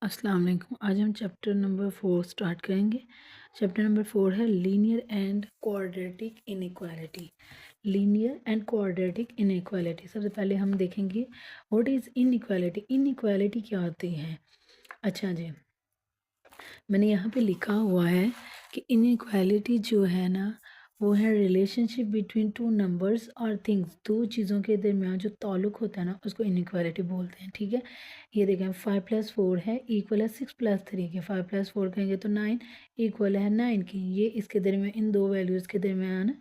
अस्सलाम वालेकुम। आज हम चैप्टर नंबर 4 स्टार्ट करेंगे। चैप्टर नंबर 4 है linear and quadratic inequality. Linear and quadratic inequality, सबसे पहले हम देखेंगे व्हाट इज़ इनइक्वालिटी। इनइक्वालिटी क्या होती है? अच्छा जी, मैंने यहाँ पे लिखा हुआ है कि इनइक्वालिटी जो है ना, वो है रिलेशनशिप बिटवीन टू नंबर्स और थिंग्स। दो चीज़ों के दरमियान जो ताल्लुक होता है ना, उसको इनइक्वालिटी बोलते हैं। ठीक है, ये देखें 5+4 है इक्वल है 6+3 के। 5+4 कहेंगे तो 9 इक्वल है 9 की। ये इसके दरमियान, इन दो वैल्यूज़ के दरमियान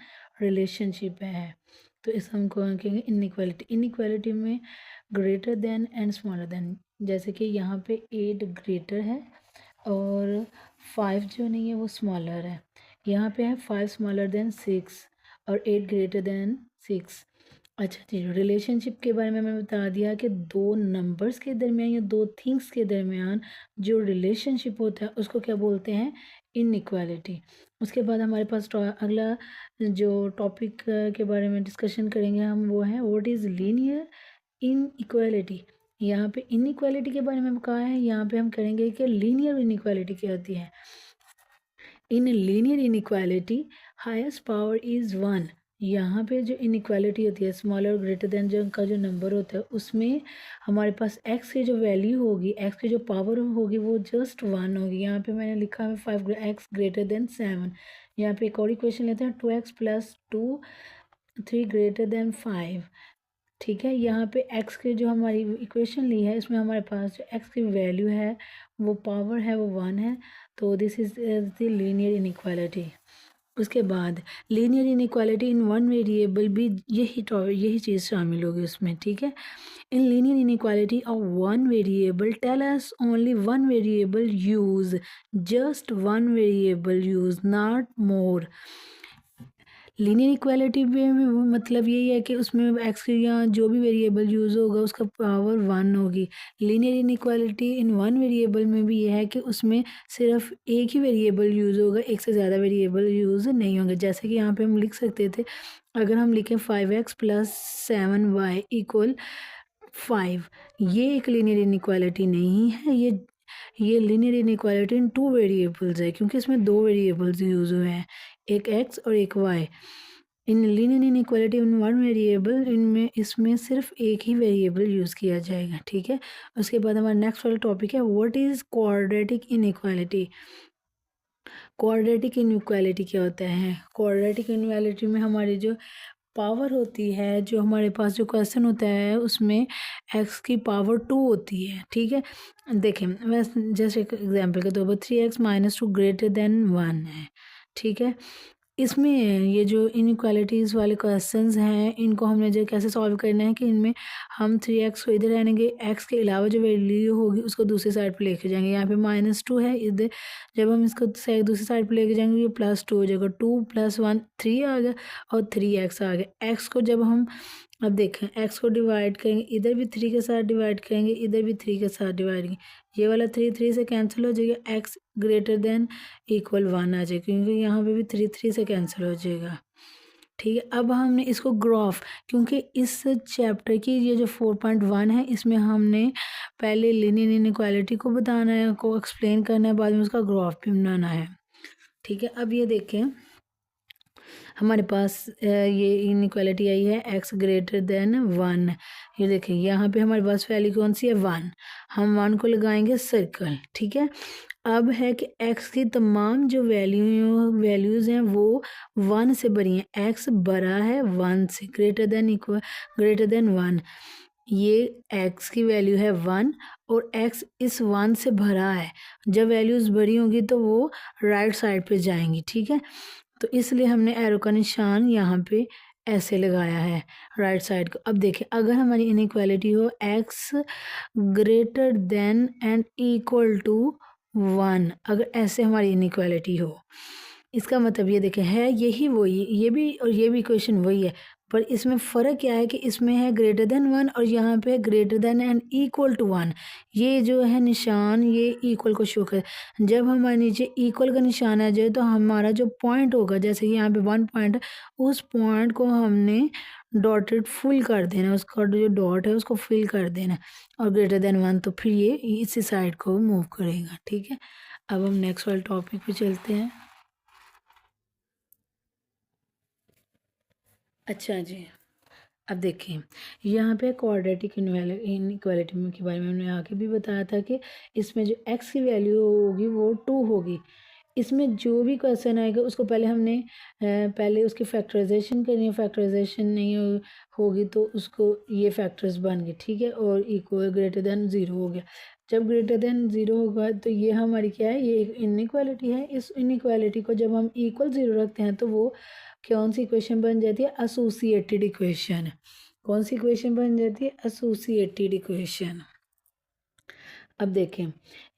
रिलेशनशिप है, तो इस हम कहेंगे इनइक्वालिटी। इनइक्वालिटी में greater than and smaller than, जैसे कि यहाँ पे 8 ग्रेटर है और 5 जो नहीं है वो स्मॉलर है। यहाँ पे है 5 स्मॉलर देन 6 और 8 ग्रेटर देन 6। अच्छा जी, रिलेशनशिप के बारे में मैंने बता दिया कि दो नंबर्स के दरमियान या दो थिंग्स के दरमियान जो रिलेशनशिप होता है उसको क्या बोलते हैं? इनइक्वालिटी। उसके बाद हमारे पास अगला जो टॉपिक के बारे में डिस्कशन करेंगे हम, वो है व्हाट इज़ लीनियर इनइक्वालिटी। यहाँ पे इनइक्वालिटी के बारे में कहा है, यहाँ पे हम करेंगे कि लीनियर इनइक्वालिटी क्या होती है। In linear inequality highest power is 1। यहाँ पे जो इनइक्वालिटी होती है, स्मॉलर ग्रेटर देन जो का जो नंबर होता है, उसमें हमारे पास x की जो वैल्यू होगी, x की जो पावर होगी वो जस्ट 1 होगी। यहाँ पे मैंने लिखा है 5x ग्रेटर देन 7। यहाँ पे एक और इक्वेशन लेते हैं 2x + 2 3 ग्रेटर देन 5। ठीक है, यहाँ पे x की जो हमारी इक्वेशन ली है, इसमें हमारे पास जो x की वैल्यू है, वो पावर है, वो 1 है। तो this is the linear inequality. उसके बाद linear inequality in one variable भी यही चीज़ शामिल होगी उसमें। ठीक है, in linear inequality of one variable tell us only one variable use, just one variable use, not more. Linear equality में भी मतलब यही है कि उसमें एक्स या जो भी वेरिएबल यूज़ होगा उसका पावर 1 होगी। Linear inequality in one variable में भी यह है कि उसमें सिर्फ एक ही वेरिएबल यूज़ होगा, एक से ज़्यादा वेरिएबल यूज़ नहीं होंगे। जैसे कि यहाँ पे हम लिख सकते थे, अगर हम लिखें 5x + 7y = 5, ये एक लीनियर इनइक्वालिटी नहीं है, ये लीनियर इनइक्वालिटी इन टू वेरिएबल्स है, क्योंकि इसमें दो वेरिएबल्स यूज़ हुए हैं, एक x और एक y। In linear inequality in one variable, इनमें इसमें सिर्फ एक ही वेरिएबल यूज़ किया जाएगा। ठीक है, उसके बाद हमारा नेक्स्ट वाला टॉपिक है what is quadratic inequality. Quadratic inequality क्या होता है? क्वाड्रेटिक इनइक्वालिटी में हमारी जो पावर होती है, जो हमारे पास जो क्वेश्चन होता है, उसमें x की पावर 2 होती है। ठीक है, देखें मैं जस्ट एक एग्जांपल के तौर पर 3x - 2 ग्रेटर देन 1 है। ठीक है, इसमें ये जो इनइक्वालिटीज़ वाले क्वेश्चंस हैं, इनको हमने जो कैसे सॉल्व करना है कि इनमें हम 3x को इधर रहनेंगे, x के अलावा जो वैल्यू होगी उसको दूसरी साइड पे लेके जाएंगे। यहाँ पे -2 है इधर, जब हम इसको दूसरी साइड पे लेके जाएंगे ये +2 हो जाएगा। 2 + 1 3 आ गया और 3x आ गया। x को जब हम अब देखें x को डिवाइड करेंगे, इधर भी 3 के साथ डिवाइड करेंगे, इधर भी 3 के साथ डिवाइड करेंगे, ये वाला 3 3 से कैंसिल हो जाएगा, x ग्रेटर देन इक्वल 1 आ जाएगा, क्योंकि यहाँ पे भी 3 3 से कैंसिल हो जाएगा। ठीक है, अब हमने इसको ग्राफ, क्योंकि इस चैप्टर की ये जो 4.1 है, इसमें हमने पहले लीनियर इनइक्वालिटी को बताना है, को एक्सप्लेन करना है, बाद में उसका ग्राफ भी बनाना है। ठीक है, अब ये देखें हमारे पास ये इनइक्वालिटी आई है x ग्रेटर देन 1। ये देखिए यहाँ पे हमारे पास वैल्यू कौन सी है? 1। हम 1 को लगाएंगे सर्कल। ठीक है, अब है कि x की तमाम जो वैल्यूज़ हैं वो 1 से बड़ी हैं। x बड़ा है 1 से, ग्रेटर देन 1। ये x की वैल्यू है 1 और x इस 1 से भरा है। जब वैल्यूज़ बड़ी होंगी तो वो राइट साइड पे जाएंगी। ठीक है, तो इसलिए हमने एरो का निशान यहाँ पे ऐसे लगाया है राइट साइड को। अब देखिए, अगर हमारी इनइक्वालिटी हो x greater than and equal to 1, अगर ऐसे हमारी इनइक्वालिटी हो, इसका मतलब ये देखें है यही वही, ये भी और ये भी इक्वेशन वही है, पर इसमें फ़र्क क्या है कि इसमें है ग्रेटर देन 1 और यहाँ पे है greater than and equal to 1। ये जो है निशान, ये इक्वल को शो कर, जब हमारे नीचे इक्वल का निशान आ जाए तो हमारा जो पॉइंट होगा, जैसे कि यहाँ पे 1 पॉइंट है, उस पॉइंट को हमने डॉटेड फुल कर देना, उसका जो डॉट है उसको फिल कर देना, और ग्रेटर देन 1 तो फिर ये इसी साइड को मूव करेगा। ठीक है, अब हम नेक्स्ट वाले टॉपिक पे चलते हैं। अच्छा जी, अब देखिए यहाँ पे क्वाड्रेटिक इनइक्वालिटी के बारे में हमने आगे भी बताया था कि इसमें जो x की वैल्यू होगी वो 2 होगी। इसमें जो भी क्वेश्चन आएगा उसको पहले हमने पहले उसकी फैक्टराइजेशन करनी है, फैक्टराइजेशन नहीं होगी तो उसको ये फैक्टर्स बन गए। ठीक है, और इक्वल ग्रेटर देन 0 हो गया। जब ग्रेटर देन 0 होगा तो ये हमारी क्या है, ये एक इनइक्वालिटी है। इस इनइक्वालिटी को जब हम इक्वल 0 रखते हैं तो वो कौन सी इक्वेशन बन जाती है, एसोसिएटेड इक्वेशन। कौन सी इक्वेशन बन जाती है, एसोसिएटेड इक्वेशन। अब देखें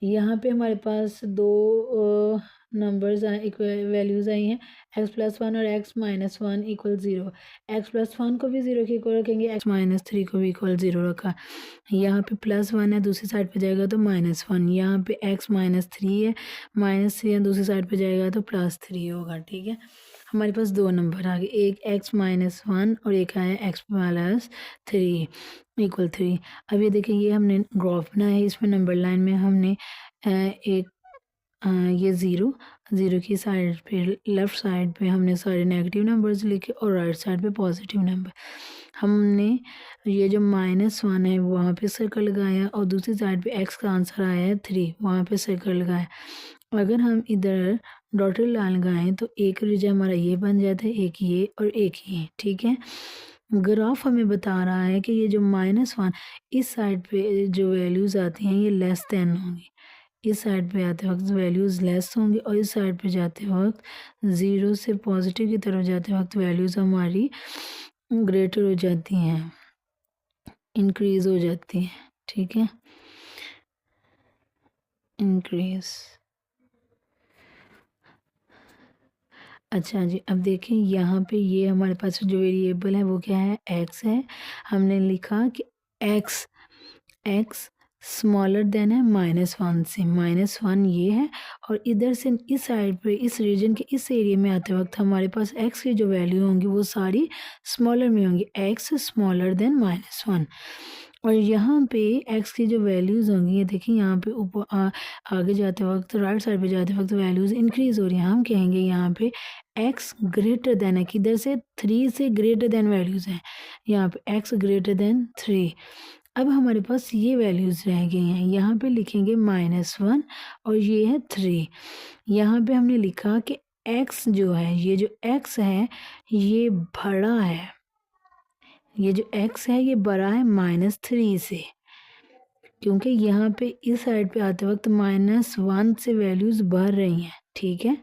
यहाँ पे हमारे पास दो नंबर्स आए, वैल्यूज़ आई हैं, x+1 और x-1 इक्वल 0। x+1 को भी 0 के इक्वल रखेंगे, x-3 को भी इक्वल 0 रखा। यहाँ पे +1 है, दूसरी साइड पे जाएगा तो -1। यहाँ पे x-3 है, -3 है, दूसरी साइड पे जाएगा तो +3 होगा। ठीक है, हमारे पास दो नंबर आ गए, एक x-1 और एक आया x+3 इक्वल 3। अब ये देखिए ये हमने ग्राफ बनाया है, इसमें नंबर लाइन में हमने एक ये ज़ीरो की साइड पे लेफ़्ट साइड पे हमने सारे नेगेटिव नंबर्स लिखे और राइट साइड पे पॉजिटिव नंबर। हमने ये जो -1 है वहाँ पे सर्कल लगाया और दूसरी साइड पे x का आंसर आया है 3, वहाँ पे सर्कल लगाया। अगर हम इधर डॉटेड लाइन लगाएं तो एक रीजन हमारा ये बन जाता है, एक ये और एक ये। ठीक है, ग्राफ हमें बता रहा है कि ये जो -1 इस साइड पे जो वैल्यूज़ आती हैं ये लेस देन होंगी, इस साइड पे आते वक्त वैल्यूज़ लेस होंगी और इस साइड पे जाते वक्त 0 से पॉजिटिव की तरफ जाते वक्त वैल्यूज़ हमारी ग्रेटर हो जाती हैं, इंक्रीज़ हो जाती हैं। ठीक है, इंक्रीज़। अच्छा जी, अब देखिए यहाँ पे ये हमारे पास जो वेरिएबल है वो क्या है, x है। हमने लिखा कि x स्मॉलर देन है -1 से, -1 ये है। और इधर से इस साइड पे इस रीजन के इस एरिया में आते वक्त हमारे पास x की जो वैल्यू होंगी वो सारी स्मॉलर में होंगी, x स्मॉलर देन -1। और यहाँ पे x की जो वैल्यूज़ होंगी, ये देखिए यहाँ पे ऊपर आगे जाते वक्त राइट साइड पे जाते वक्त वैल्यूज़ इंक्रीज़ हो रही हैं। हम कहेंगे यहाँ पे x ग्रेटर देन है, किधर से 3 से ग्रेटर देन वैल्यूज़ हैं, यहाँ पे x ग्रेटर देन 3। अब हमारे पास ये वैल्यूज़ रह गई हैं, यहाँ पे लिखेंगे -1 और ये है 3। यहाँ पे हमने लिखा कि x जो है, ये जो x है ये बड़ा है, ये जो x है ये बड़ा है -3 से, क्योंकि यहाँ पे इस साइड पे आते वक्त -1 से वैल्यूज़ बढ़ रही हैं। ठीक है,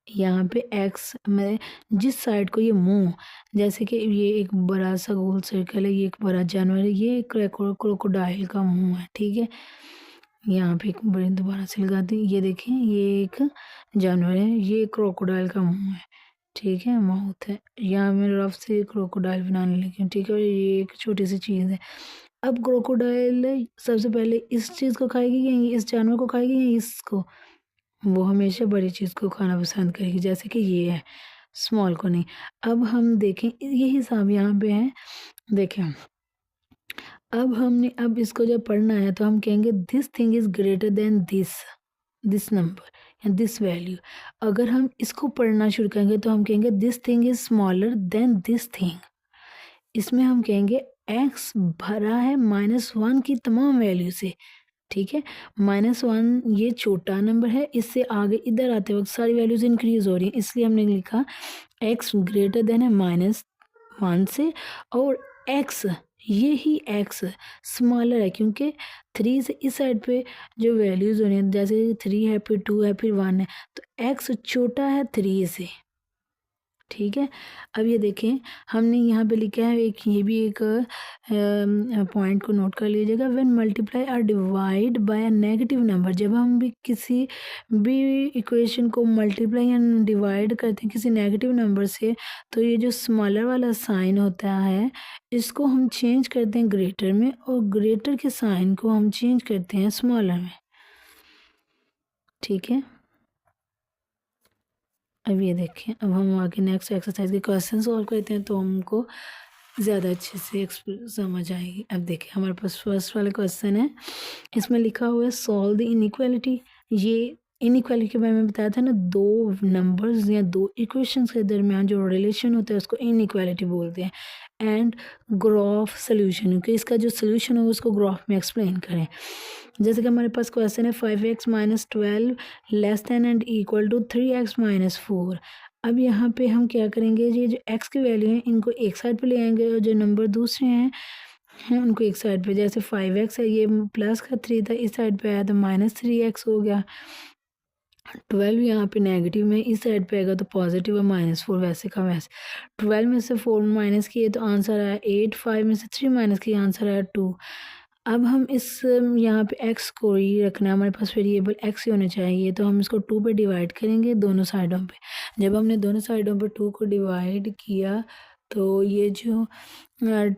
यहाँ पे x में जिस साइड को ये मुँह, जैसे कि ये एक बड़ा सा गोल सर्कल है, ये एक बड़ा जानवर है, ये क्रोकोडाइल का मुँह है। ठीक है, यहाँ पे एक बड़ी दोबारा से लगाते हैं, ये देखें ये एक जानवर है, ये क्रोकोडाइल का मुँह है। ठीक है, माउथ है, यहाँ मैं रफ से क्रोकोडाइल बनाने लगी हूँ। ठीक है, और ये एक छोटी सी चीज़ है। अब क्रोकोडाइल सबसे पहले इस चीज़ को खाएगी या इस जानवर को खाएगी या इसको, वो हमेशा बड़ी चीज़ को खाना पसंद करेगी, जैसे कि ये है, स्मॉल को नहीं। अब हम देखें ये हिसाब यहाँ पे है, देखें अब हमने अब इसको जब पढ़ना है तो हम कहेंगे this thing is greater than this number या दिस वैल्यू। अगर हम इसको पढ़ना शुरू करेंगे तो हम कहेंगे this thing is smaller than this thing. इसमें हम कहेंगे x भरा है -1 की तमाम वैल्यू से। ठीक है, -1 ये छोटा नंबर है, इससे आगे इधर आते वक्त सारी वैल्यूज़ इंक्रीज़ हो रही हैं, इसलिए हमने लिखा x ग्रेटर देन है -1 से, और x ये ही x स्मॉलर है, क्योंकि 3 से इस साइड पे जो वैल्यूज़ हो रही हैं, जैसे 3 है फिर 2 है फिर 1 है, तो x छोटा है 3 से। ठीक है, अब ये देखें हमने यहाँ पे लिखा है एक, ये भी एक पॉइंट को नोट कर लीजिएगा, व्हेन मल्टीप्लाई और divide by a negative number. जब हम भी किसी भी इक्वेशन को मल्टीप्लाई या डिवाइड करते हैं किसी नेगेटिव नंबर से, तो ये जो स्मॉलर वाला साइन होता है इसको हम चेंज करते हैं ग्रेटर में, और ग्रेटर के साइन को हम चेंज करते हैं स्मॉलर में। ठीक है, अब ये देखें, अब हम आगे नेक्स्ट एक्सरसाइज के क्वेश्चन सॉल्व करते हैं। तो हमको ज़्यादा अच्छे से समझ आएगी। अब देखिए हमारे पास फर्स्ट वाला क्वेश्चन है, इसमें लिखा हुआ है सॉल्व द इनइक्वालिटी। ये इनइक्वालिटी के बारे में बताया था ना, दो नंबर्स या दो इक्वेशंस के दरमियान जो रिलेशन होता है उसको इनइक्वालिटी बोलते हैं। एंड ग्राफ सोल्यूशन, क्योंकि इसका जो सोल्यूशन होगा उसको ग्राफ में एक्सप्लेन करें। जैसे कि हमारे पास क्वेश्चन है 5x minus 12 less than and equal to 3x minus 4। अब यहाँ पे हम क्या करेंगे, ये जो x की वैल्यू है इनको एक साइड पे ले आएंगे और जो नंबर दूसरे हैं उनको एक साइड पे, जैसे 5x है ये प्लस का 3 था, इस साइड पे आया तो -3x हो गया। 12 यहाँ पे नेगेटिव में इस साइड पे आएगा तो पॉजिटिव है, -4 वैसे का वैसे। 12 में से 4 माइनस किए तो आंसर आया 8, 5 में से 3 माइनस किए आंसर आया 2। अब हम इस यहाँ पे x को ही रखना है, हमारे पास वेरिएबल x ही होने चाहिए, तो हम इसको 2 पे डिवाइड करेंगे दोनों साइडों पे। जब हमने दोनों साइडों पे 2 को डिवाइड किया तो ये जो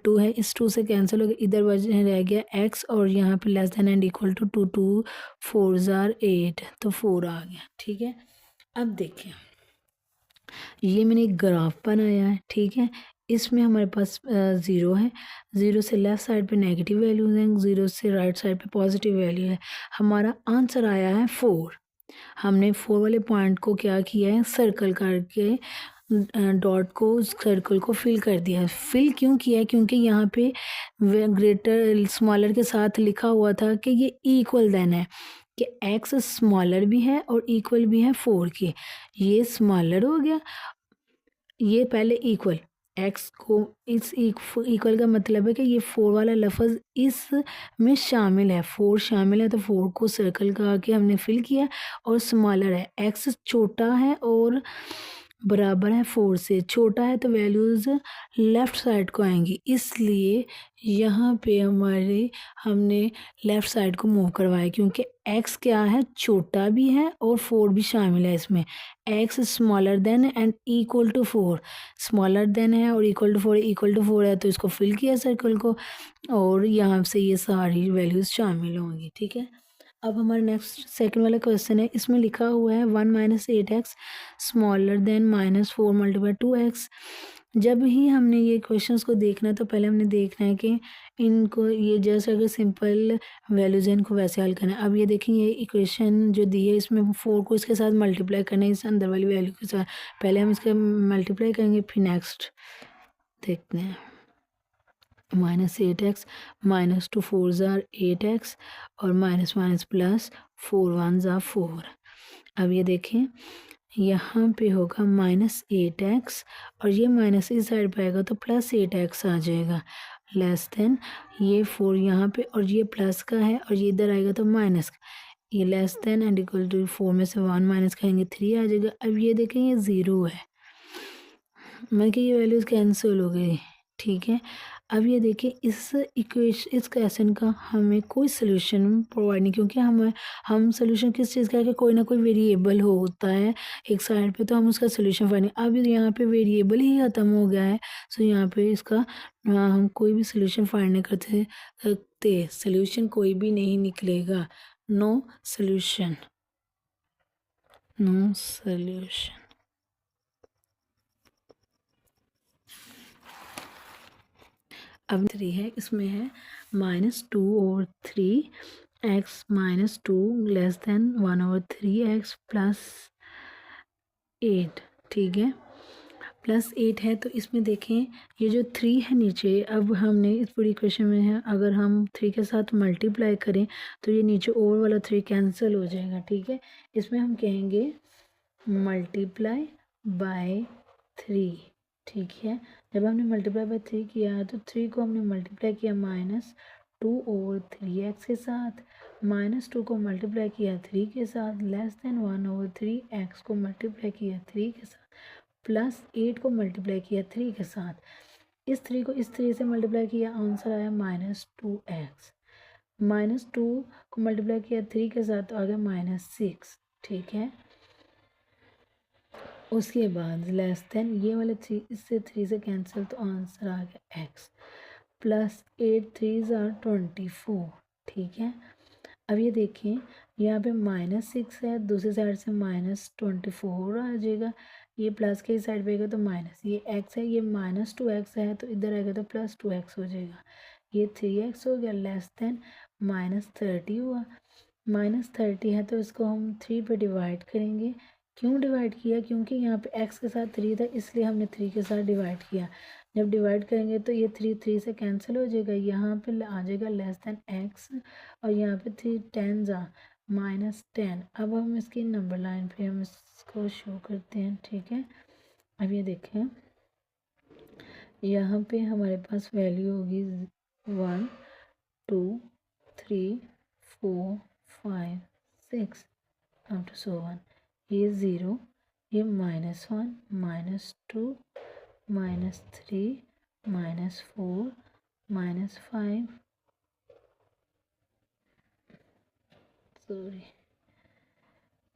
2 है इस 2 से कैंसिल हो गया, इधर वजह रह गया x और यहाँ पे less than and equal to 2, 2 4 ज़ार 8 तो 4 आ गया। ठीक है, अब देखिए ये मैंने एक ग्राफ बनाया है। ठीक है, इसमें हमारे पास 0 है, 0 से लेफ़्ट साइड पे नेगेटिव वैल्यूज़ हैं, 0 से राइट साइड पे पॉजिटिव वैल्यू है। हमारा आंसर आया है 4। हमने 4 वाले पॉइंट को क्या किया है, सर्कल करके डॉट को सर्कल को फिल कर दिया है। फिल क्यों किया है, क्योंकि यहाँ पे ग्रेटर स्मॉलर के साथ लिखा हुआ था कि ये इक्वल देन है, कि x स्मॉलर भी है और इक्वल भी है 4 के। ये स्मॉलर हो गया, ये पहले इक्वल, x को इस इक्वल का मतलब है कि ये 4 वाला लफ्ज़ इस में शामिल है, 4 शामिल है, तो 4 को सर्कल का के हमने फिल किया। और स्मॉलर है, x छोटा है और बराबर है 4 से, छोटा है तो वैल्यूज़ लेफ़्ट साइड को आएंगी, इसलिए यहाँ पे हमने लेफ़्ट साइड को मूव करवाया, क्योंकि x क्या है, छोटा भी है और 4 भी शामिल है इसमें। x smaller than and equal to 4, smaller than है और इक्वल टू 4 है, तो इसको फिल किया सर्कल को और यहाँ से ये सारी वैल्यूज़ शामिल होंगी। ठीक है, अब हमारा नेक्स्ट सेकंड वाला क्वेश्चन है, इसमें लिखा हुआ है 1 minus 8x smaller than -4 multiply 2x। जब ही हमने ये क्वेश्चंस को देखना है तो पहले हमने देखना है कि इनको ये जैसे अगर सिंपल वैल्यूज हैं इनको वैसे हल करना है। अब ये देखें, ये इक्वेशन जो दी है इसमें 4 को इसके साथ मल्टीप्लाई करना है, इस अंदर वाली वैल्यू के साथ। पहले हम इसका मल्टीप्लाई करेंगे, फिर नेक्स्ट देखते हैं। -8x -2 4 ज़ार 8x और माइनस माइनस प्लस 4 1 ज़ार 4। अब ये देखें यहाँ पे होगा -8x और ये माइनस इस साइड पे आएगा तो +8x आ जाएगा, लेस देन ये 4 यहाँ पे और ये प्लस का है और ये इधर आएगा तो माइनस का, ये less than and equal to 4 में से 1 माइनस करेंगे 3 आ जाएगा। अब ये देखें ये 0 है, मतलब कि ये वैल्यूज़ कैंसिल हो गई। ठीक है, अब ये देखिए इस क्वेश्चन का हमें कोई सोल्यूशन प्रोवाइड नहीं, क्योंकि हम सोल्यूशन किस चीज़ का है कि कोई ना कोई वेरिएबल होता है एक साइड पे, तो हम उसका सोल्यूशन फाइंड नहीं। अब यहाँ पे वेरिएबल ही ख़त्म हो गया है, सो यहाँ पे इसका हम कोई भी सोल्यूशन फाइंड नहीं करते सकते, सोल्यूशन कोई भी नहीं निकलेगा। No solution, no solution. अब 3 है, इसमें है -2/3x -2 लेस देन 1/3x +8। ठीक है, +8 है तो इसमें देखें ये जो 3 है नीचे, अब हमने इस पूरी इक्वेशन में है, अगर हम 3 के साथ मल्टीप्लाई करें तो ये नीचे ओवर वाला 3 कैंसिल हो जाएगा। ठीक है, इसमें हम कहेंगे मल्टीप्लाई बाय 3। ठीक है, जब हमने मल्टीप्लाई बाय 3 किया तो 3 को हमने मल्टीप्लाई किया -2/3x के साथ, -2 को मल्टीप्लाई किया 3 के साथ, लेस देन 1/3x को मल्टीप्लाई किया 3 के साथ, +8 को मल्टीप्लाई किया 3 के साथ। इस 3 को इस 3 से मल्टीप्लाई किया, आंसर आया -2x। -2 को मल्टीप्लाई किया 3 के साथ तो आ गया -6। ठीक है, उसके बाद लेस देन ये वाले 3 इससे 3 से कैंसिल तो आंसर आ गया x, +8 3 ज़ार 24। ठीक है, अब ये देखिए यहाँ पे -6 है, दूसरी साइड से -24 आ जाएगा, ये प्लस के साइड पे आएगा तो माइनस, ये एक्स है, ये -2x है तो इधर आएगा तो +2x हो जाएगा। ये 3x हो गया लेस देन -30 हुआ। -30 है तो इसको हम 3 पे डिवाइड करेंगे। क्यों डिवाइड किया? क्योंकि यहाँ पे x के साथ 3 था इसलिए हमने 3 के साथ डिवाइड किया। जब डिवाइड करेंगे तो ये 3 से कैंसिल हो जाएगा, यहाँ पे आ जाएगा लेस देन x और यहाँ पे 3 10 जा -10। अब हम इसकी नंबर लाइन पे हम इसको शो करते हैं, ठीक है। अब ये देखें यहाँ पे हमारे पास वैल्यू होगी 1 2 3 4 5 6 अप टू सो वन। ये 0, ये -1 -2 -3 -4 -5 सॉरी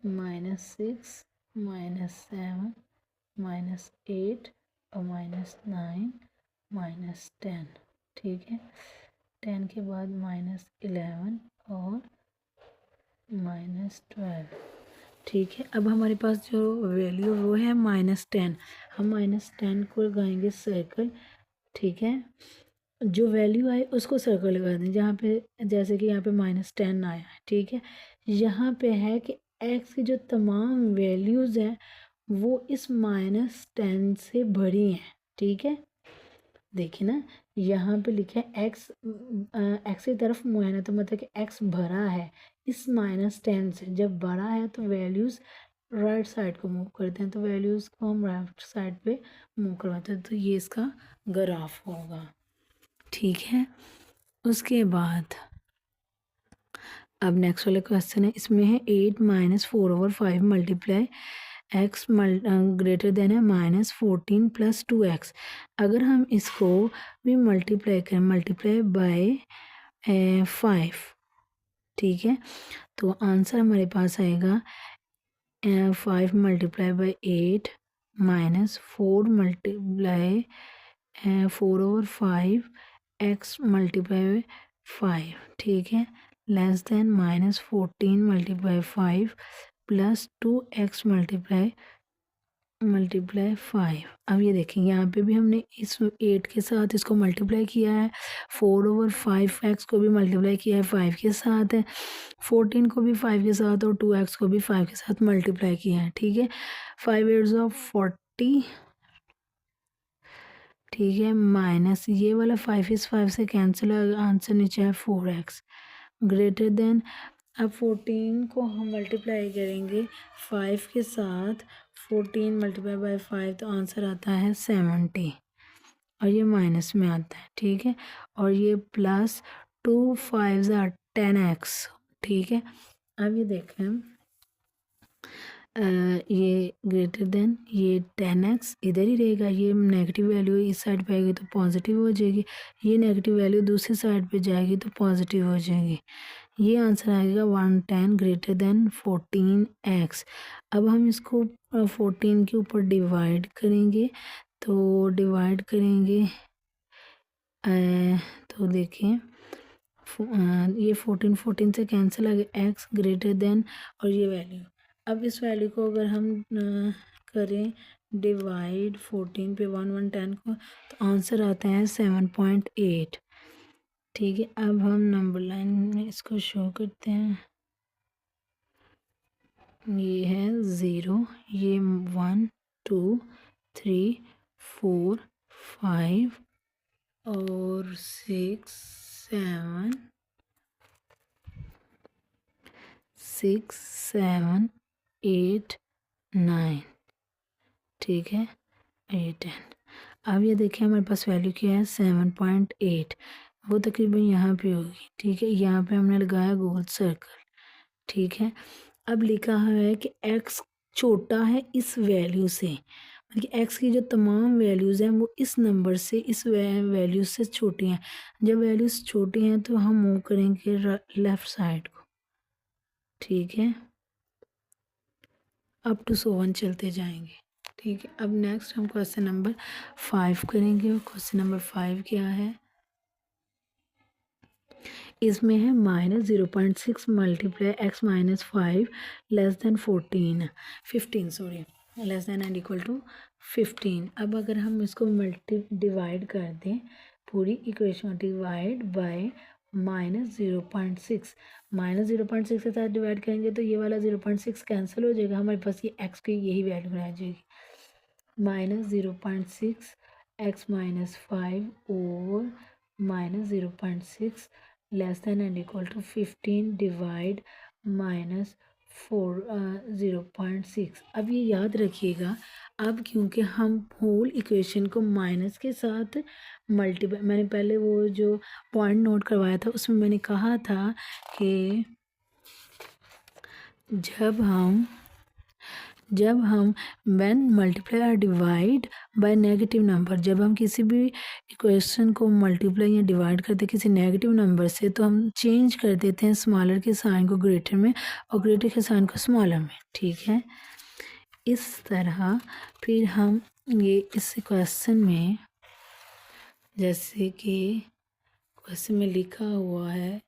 -6 -7 -8 और -9 -10, ठीक है। 10 के बाद -11 और -12, ठीक है। अब हमारे पास जो वैल्यू वो है -10, हम -10 को लगाएंगे सर्कल, ठीक है। जो वैल्यू आए उसको सर्कल लगा दें जहाँ पे, जैसे कि यहाँ पे -10 आया है, ठीक है। यहाँ पे है कि x की जो तमाम वैल्यूज़ हैं वो इस -10 से भरी हैं, ठीक है। देखिए ना यहाँ पे लिखा है x, x की तरफ मुआयना तो मतलब कि x भरा है इस -10 से। जब बड़ा है तो वैल्यूज़ राइट साइड को मूव करते हैं, तो वैल्यूज़ को हम राइट साइड पे मूव करवाते हैं, तो ये इसका ग्राफ होगा, ठीक है। उसके बाद अब नेक्स्ट वाला क्वेश्चन है, इसमें है 8 - 4/5 मल्टीप्लाई x ग्रेटर देन है -14 + 2x। अगर हम इसको भी मल्टीप्लाई करें, मल्टीप्लाई बाय 5, ठीक है, तो आंसर हमारे पास आएगा 5 multiply by 8 -4 multiply 4/5 x multiply by 5, ठीक है, less than -14 multiply 5 + 2x multiply 5। अब ये देखें यहाँ पे भी हमने इस 8 के साथ इसको मल्टीप्लाई किया है, 4/5x को भी मल्टीप्लाई किया है 5 के साथ है, 14 को भी 5 के साथ और 2x को भी 5 के साथ मल्टीप्लाई किया है, ठीक है। 5 8 40, ठीक है, माइनस ये वाला 5 इस 5 से कैंसिल होगा, आंसर नीचे है 4x ग्रेटर देन। अब 14 को हम मल्टीप्लाई करेंगे 5 के साथ, 14 मल्टीप्लाई बाय 5 तो आंसर आता है 70 और ये माइनस में आता है, ठीक है। और ये प्लस 2 5 10x, ठीक है। अब ये देखें ये ग्रेटर देन, ये 10x इधर ही रहेगा, ये नेगेटिव वैल्यू इस साइड पे आएगी तो पॉजिटिव हो जाएगी, ये नेगेटिव वैल्यू दूसरी साइड पे जाएगी तो पॉजिटिव हो जाएगी। ये आंसर आएगा 110 ग्रेटर देन 14x। अब हम इसको 14 के ऊपर डिवाइड करेंगे, तो डिवाइड करेंगे तो देखें ये 14 से कैंसिल आ गया, x ग्रेटर देन और ये वैल्यू। अब इस वैल्यू को अगर हम करें डिवाइड 14 पे 110 को, तो आंसर आता है 7.8, ठीक है। अब हम नंबर लाइन में इसको शो करते हैं, ये है 0, ये 1 2 3 4 5 और 6 7 8 9, ठीक है, 8 10। अब ये देखिए हमारे पास वैल्यू क्या है 7.8, वो तकरीबन यहाँ पे होगी, ठीक है। यहाँ पे हमने लगाया गोल सर्कल, ठीक है। अब लिखा है कि x छोटा है इस वैल्यू से, मतलब कि x की जो तमाम वैल्यूज़ हैं वो इस नंबर से, इस वैल्यू से छोटी हैं। जब वैल्यूज़ छोटी हैं तो हम मूव करेंगे लेफ़्ट साइड को, ठीक है, अप टू 1 चलते जाएंगे, ठीक है। अब नेक्स्ट हम क्वेश्चन नंबर 5 करेंगे, और क्वेश्चन नंबर 5 क्या है, इसमें है -0.6 multiply x -5 less than 15 sorry. Less than and equal to 15। अब अगर हम इसको डिवाइड कर दें, पूरी इक्वेशन डिवाइड बाय -0.6, -0.6 के साथ डिवाइड करेंगे तो ये वाला 0.6 कैंसिल हो जाएगा, हमारे पास ये x की यही वैल्यू रह जाएगी, -0.6 x -5 over -0.6 less than and equal to 15 divide -0.6। अब ये याद रखिएगा, अब क्योंकि हम होल इक्वेशन को माइनस के साथ मल्टीप्लाई, मैंने पहले वो जो पॉइंट नोट करवाया था उसमें मैंने कहा था कि जब हम व्हेन मल्टीप्लाई और डिवाइड बाय नेगेटिव नंबर, जब हम किसी भी इक्वेशन को मल्टीप्लाई या डिवाइड करते किसी नेगेटिव नंबर से, तो हम चेंज कर देते हैं स्मॉलर के साइन को ग्रेटर में और ग्रेटर के साइन को स्मॉलर में, ठीक है। इस तरह फिर हम ये इस क्वेश्चन में, जैसे कि क्वेश्चन में लिखा हुआ है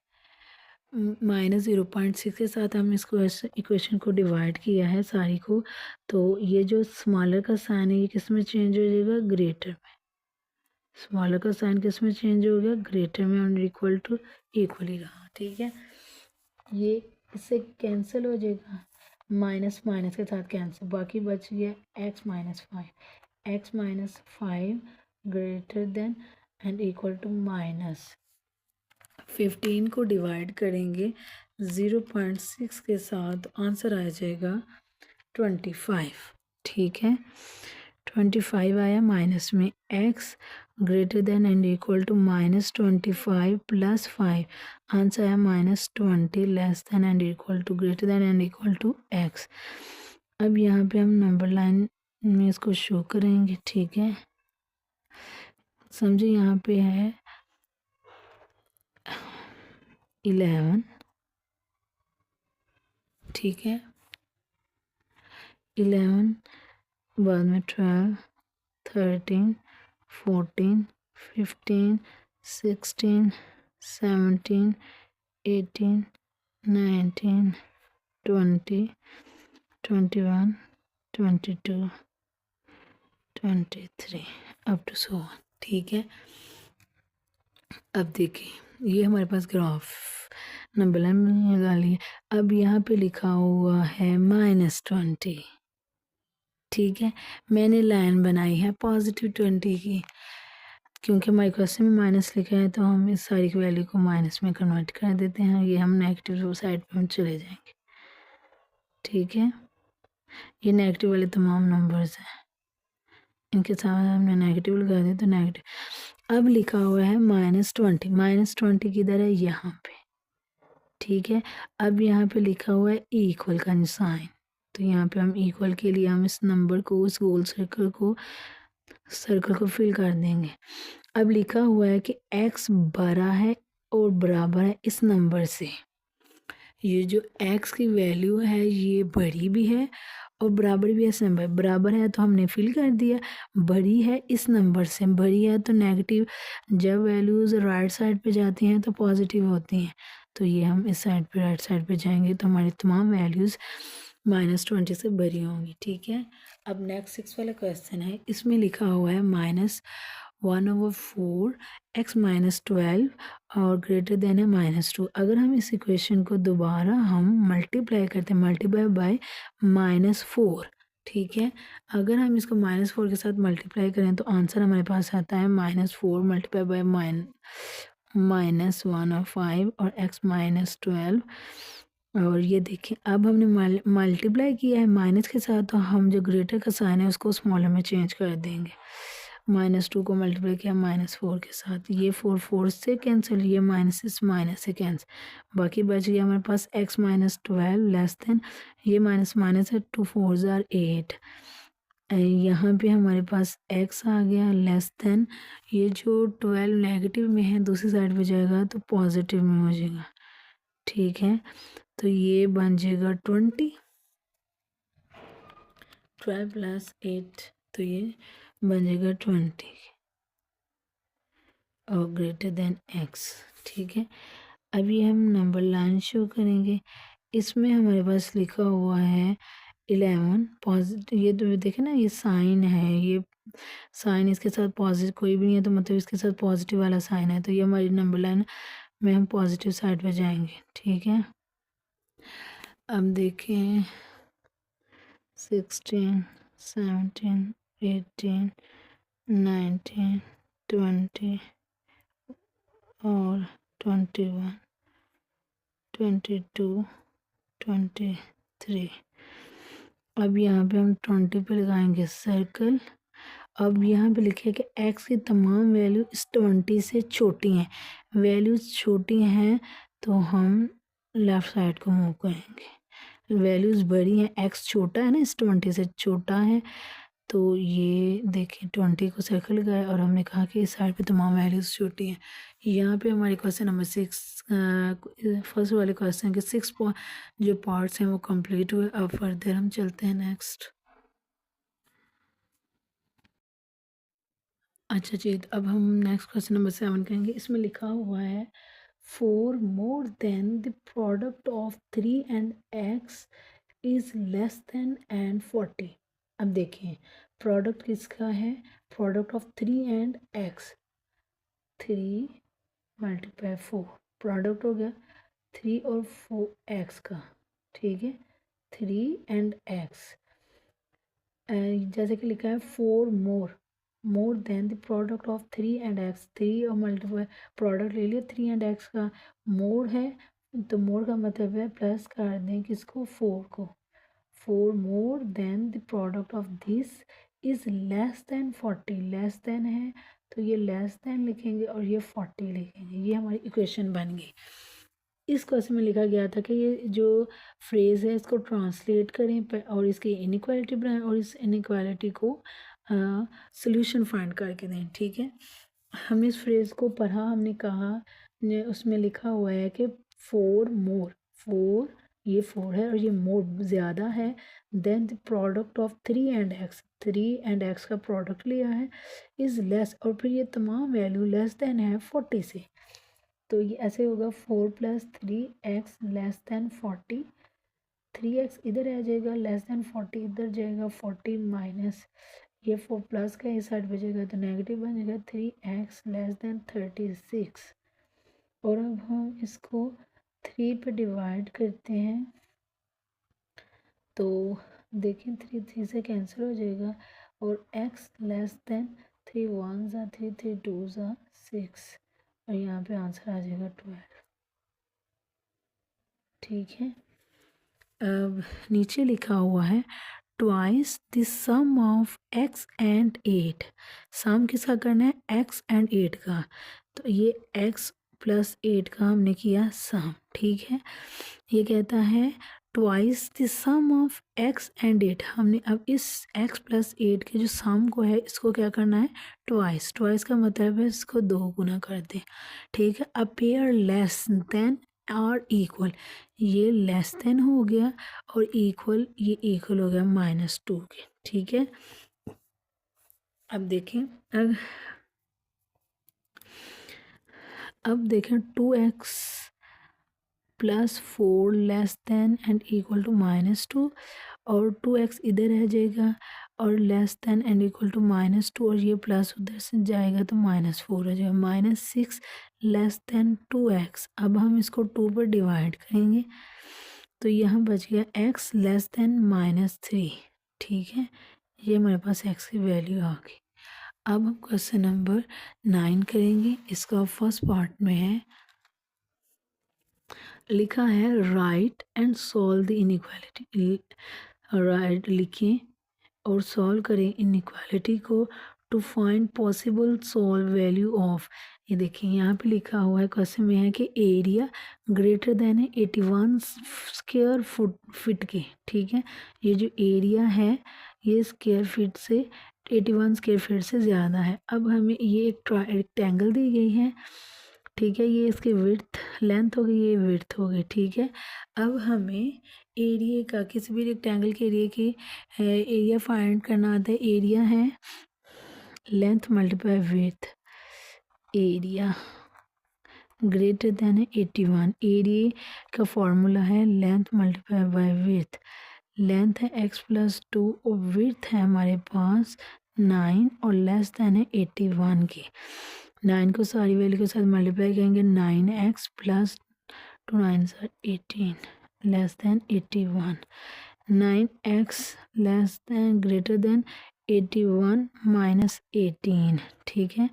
-0.6 के साथ हम इसको इक्वेशन को डिवाइड किया है सारी को, तो ये जो स्मॉलर का साइन है ये किस में चेंज हो जाएगा, ग्रेटर में। स्मॉलर का साइन किस में चेंज हो गया, ग्रेटर में, और इक्वल टू इक्वल ही रहा, ठीक है। ये इससे कैंसिल हो जाएगा, माइनस माइनस के साथ कैंसिल, बाकी बच गया x -5, x -5 greater than and equal to -15 को डिवाइड करेंगे 0.6 के साथ, आंसर आ जाएगा 25, ठीक है। 25 आया, माइनस में x greater than and equal to -25 plus 5, answer आया -20 less than and equal to greater than and equal to x। अब यहाँ पे हम नंबर लाइन में इसको शो करेंगे, ठीक है। समझिए यहाँ पे है 11, ठीक है, 11, बाद में 12, 13, 14, 15, 16, 17, 18, 19, 20, 21, 22, 23 अप टू 100, ठीक है। अब देखिए ये हमारे पास ग्राफ नंबर लाइन में डाली है। अब यहाँ पे लिखा हुआ है -20, ठीक है। मैंने लाइन बनाई है +20 की, क्योंकि हमारे क्वेश्चन में माइनस लिखा है तो हम इस सारी की वैल्यू को माइनस में कन्वर्ट कर देते हैं, ये हम नेगेटिव साइड पे हम चले जाएंगे, ठीक है। ये नेगेटिव वाले तमाम नंबर्स हैं, इनके साथ हमने नेगेटिव लगा दिया तो नेगेटिव। अब लिखा हुआ है -20, -20 किधर है, यहाँ पे, ठीक है। अब यहाँ पे लिखा हुआ है इक्वल का साइन, तो यहाँ पे हम इक्वल के लिए हम इस नंबर को, इस गोल सर्कल को फिल कर देंगे। अब लिखा हुआ है कि x बड़ा है और बराबर है इस नंबर से, ये जो x की वैल्यू है ये बड़ी भी है और बराबर भी है इस नंबर, बराबर है तो हमने फिल कर दिया, बड़ी है इस नंबर से, बड़ी है तो नेगेटिव, जब वैल्यूज़ राइट साइड पे जाती हैं तो पॉजिटिव होती हैं, तो ये हम इस साइड पे राइट साइड पे जाएंगे तो हमारी तमाम वैल्यूज़ -20 से बड़ी होंगी, ठीक है। अब नेक्स्ट 6 वाला क्वेश्चन है, इसमें लिखा हुआ है -1/4 x -12 और ग्रेटर देन है -2। अगर हम इस इक्वेशन को दोबारा हम मल्टीप्लाई करते हैं, मल्टीप्लाई बाय -4, ठीक है। अगर हम इसको -4 के साथ मल्टीप्लाई करें तो आंसर हमारे पास आता है -4 मल्टीप्लाई बाय -1/5 और x -12। और ये देखिए अब हमने मल्टीप्लाई किया है माइनस के साथ, तो हम जो ग्रेटर का साइन है उसको स्मॉलर में चेंज कर देंगे। -2 को मल्टीप्लाई किया -4 के साथ, ये 4 से कैंसिल, ये माइनस से कैंसिल, बाकी बच गया हमारे पास x -12 लेस देन, ये माइनस माइनस है, 2 4 ज़ार 8, यहाँ पे हमारे पास x आ गया लेस देन, ये जो 12 नेगेटिव में है दूसरी साइड पे जाएगा तो पॉजिटिव में हो जाएगा, ठीक है। तो ये बन जाएगा 20, 12 + 8, तो ये बन जाएगा 20 और ग्रेटर देन x, ठीक है। अभी हम नंबर लाइन शो करेंगे, इसमें हमारे पास लिखा हुआ है 11 पॉजिटिव, ये तो देखे ना, ये साइन है, ये साइन इसके साथ पॉजिटिव कोई भी नहीं है तो मतलब इसके साथ पॉजिटिव वाला साइन है, तो ये हमारी नंबर लाइन में हम पॉजिटिव साइड पे जाएंगे। ठीक है, अब देखें 16, 17, 18, 19, 20 और 21, 22, 23। अब यहाँ पे हम 20 पे लगाएंगे सर्कल। अब यहाँ पे लिखे कि x की तमाम वैल्यू इस 20 से छोटी हैं, वैल्यूज छोटी हैं तो हम लेफ़्ट साइड को मूव करेंगे। वैल्यूज़ बड़ी हैं, x छोटा है ना, इस 20 से छोटा है, तो ये देखिए 20 को सर्कल लगाया और हमने कहा कि इस साइड पे तमाम वैल्यूज़ छोटी हैं। यहाँ पे हमारे क्वेश्चन नंबर 6 फर्स्ट वाले क्वेश्चन के 6 जो पार्ट्स हैं वो कंप्लीट हुए। अब फर्दर हम चलते हैं नेक्स्ट। अच्छा जी, तो अब हम नेक्स्ट क्वेश्चन नंबर 7 करेंगे। इसमें लिखा हुआ है 4 more than the product of 3 and x is less than and 40। अब देखें प्रोडक्ट किसका है, product of 3 and x, 3 × 4 product हो गया 3 और 4 x का। ठीक है, 3 एंड x, जैसे कि लिखा है 4 more than the product of 3 and x, 3 और मल्टीप्लाई प्रोडक्ट ले लिया 3 एंड x का, मोर है तो मोर का मतलब है प्लस कर दें किसको, 4 को। 4 more than the product of this is less than 40, less than है तो ये लेस देन लिखेंगे और ये 40 लिखेंगे, ये हमारी इक्वेशन बन गई। इस क्वेश्चन में लिखा गया था कि ये जो फ्रेज़ है इसको ट्रांसलेट करें और इसकी इनइक्वालिटी बनाएं और इस इनइक्वालिटी को सॉल्यूशन फाइंड करके दें। ठीक है, हमने इस फ्रेज़ को पढ़ा, हमने कहा उसमें लिखा हुआ है कि 4 मोर, 4 ये 4 है और ये मोर ज़्यादा है than the product of 3 and x, 3 and x का प्रोडक्ट लिया है, इज़ लेस और फिर ये तमाम वैल्यू लेस देन है 40 से, तो ये ऐसे होगा 4 + 3x लेस देन 40, 3x इधर आ जाएगा, लेस देन 40 इधर जाएगा, 40 माइनस ये 4 प्लस का इस साइड बचेगा तो नेगेटिव बन जाएगा, 3x लेस देन 36। और अब हम इसको 3 पे डिवाइड करते हैं तो देखें 3 3 से कैंसिल हो जाएगा और x लेस देन 3 1 ज़ा 3 3 2 ज़ा 6 और यहाँ पे आंसर आ जाएगा 12। ठीक है, अब नीचे लिखा हुआ है twice the sum of x and 8। Sum किसका करना है, x एंड 8 का, तो ये x + 8 का हमने किया सम। ठीक है, ये कहता है twice the sum of x and 8, हमने अब इस x + 8 के जो सम को है इसको क्या करना है, ट्वाइस, ट्वाइस का मतलब है इसको 2 गुना कर दें। ठीक है, अपेयर लेस देन और इक्वल, ये लेस देन हो गया और इक्वल, ये इक्वल हो गया -2 के। ठीक है, अब देखें अब देखें 2x + 4 less than and equal to -2 और 2x इधर रह जाएगा और less than and equal to -2 और ये प्लस उधर से जाएगा तो -4 हो जाएगा, -6 लेस देन 2x। अब हम इसको 2 पर डिवाइड करेंगे तो यहाँ बच गया x लेस देन -3। ठीक है, ये हमारे पास x की वैल्यू आ गई। अब हम क्वेश्चन नंबर 9 करेंगे। इसका फर्स्ट पार्ट में है, लिखा है write and solve the inequality. Write लिखें और सॉल्व करें इनइक्वालिटी को to find possible solve value of. ये देखिए यहाँ पे लिखा हुआ है क्वेश्चन में है कि एरिया ग्रेटर देन है 81 स्क्वायर फीट के। ठीक है, ये जो एरिया है ये स्क्वायर फीट से 81 स्क्वायर फीट से ज़्यादा है। अब हमें ये एक रेक्टेंगल दी गई है। ठीक है, ये इसकी विड्थ लेंथ हो गई, ये विड्थ हो गई। ठीक है, अब हमें एरिया का, किसी भी रेक्टेंगल के एरिया की एरिया फाइंड करना आता है। एरिया है length multiply width, area greater than है 81, एरिया का फॉर्मूला है length multiply by width, length है x+2 और विड्थ है हमारे पास 9 और लेस देन है 81 की। 9 को सारी वैल्यू के साथ मल्टीप्लाई करेंगे, 9x plus 2 9 18 less than 81। 9x less than greater than 81 minus 18, ठीक है।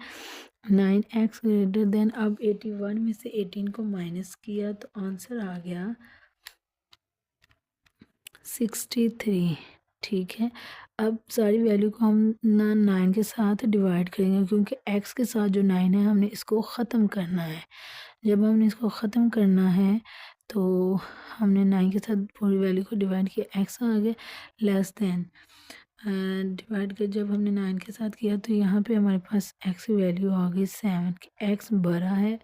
9x ग्रेटर देन, अब 81 में से 18 को माइनस किया तो आंसर आ गया 63, ठीक है। अब सारी वैल्यू को हम 9 के साथ डिवाइड करेंगे, क्योंकि x के साथ जो 9 है हमने इसको ख़त्म करना है। जब हमने इसको ख़त्म करना है तो हमने 9 के साथ पूरी वैल्यू को डिवाइड किया, x आ गया लेस देन, डिवाइड कर जब हमने 9 के साथ किया तो यहाँ पे हमारे पास x की वैल्यू आ गई 7, x बड़ा है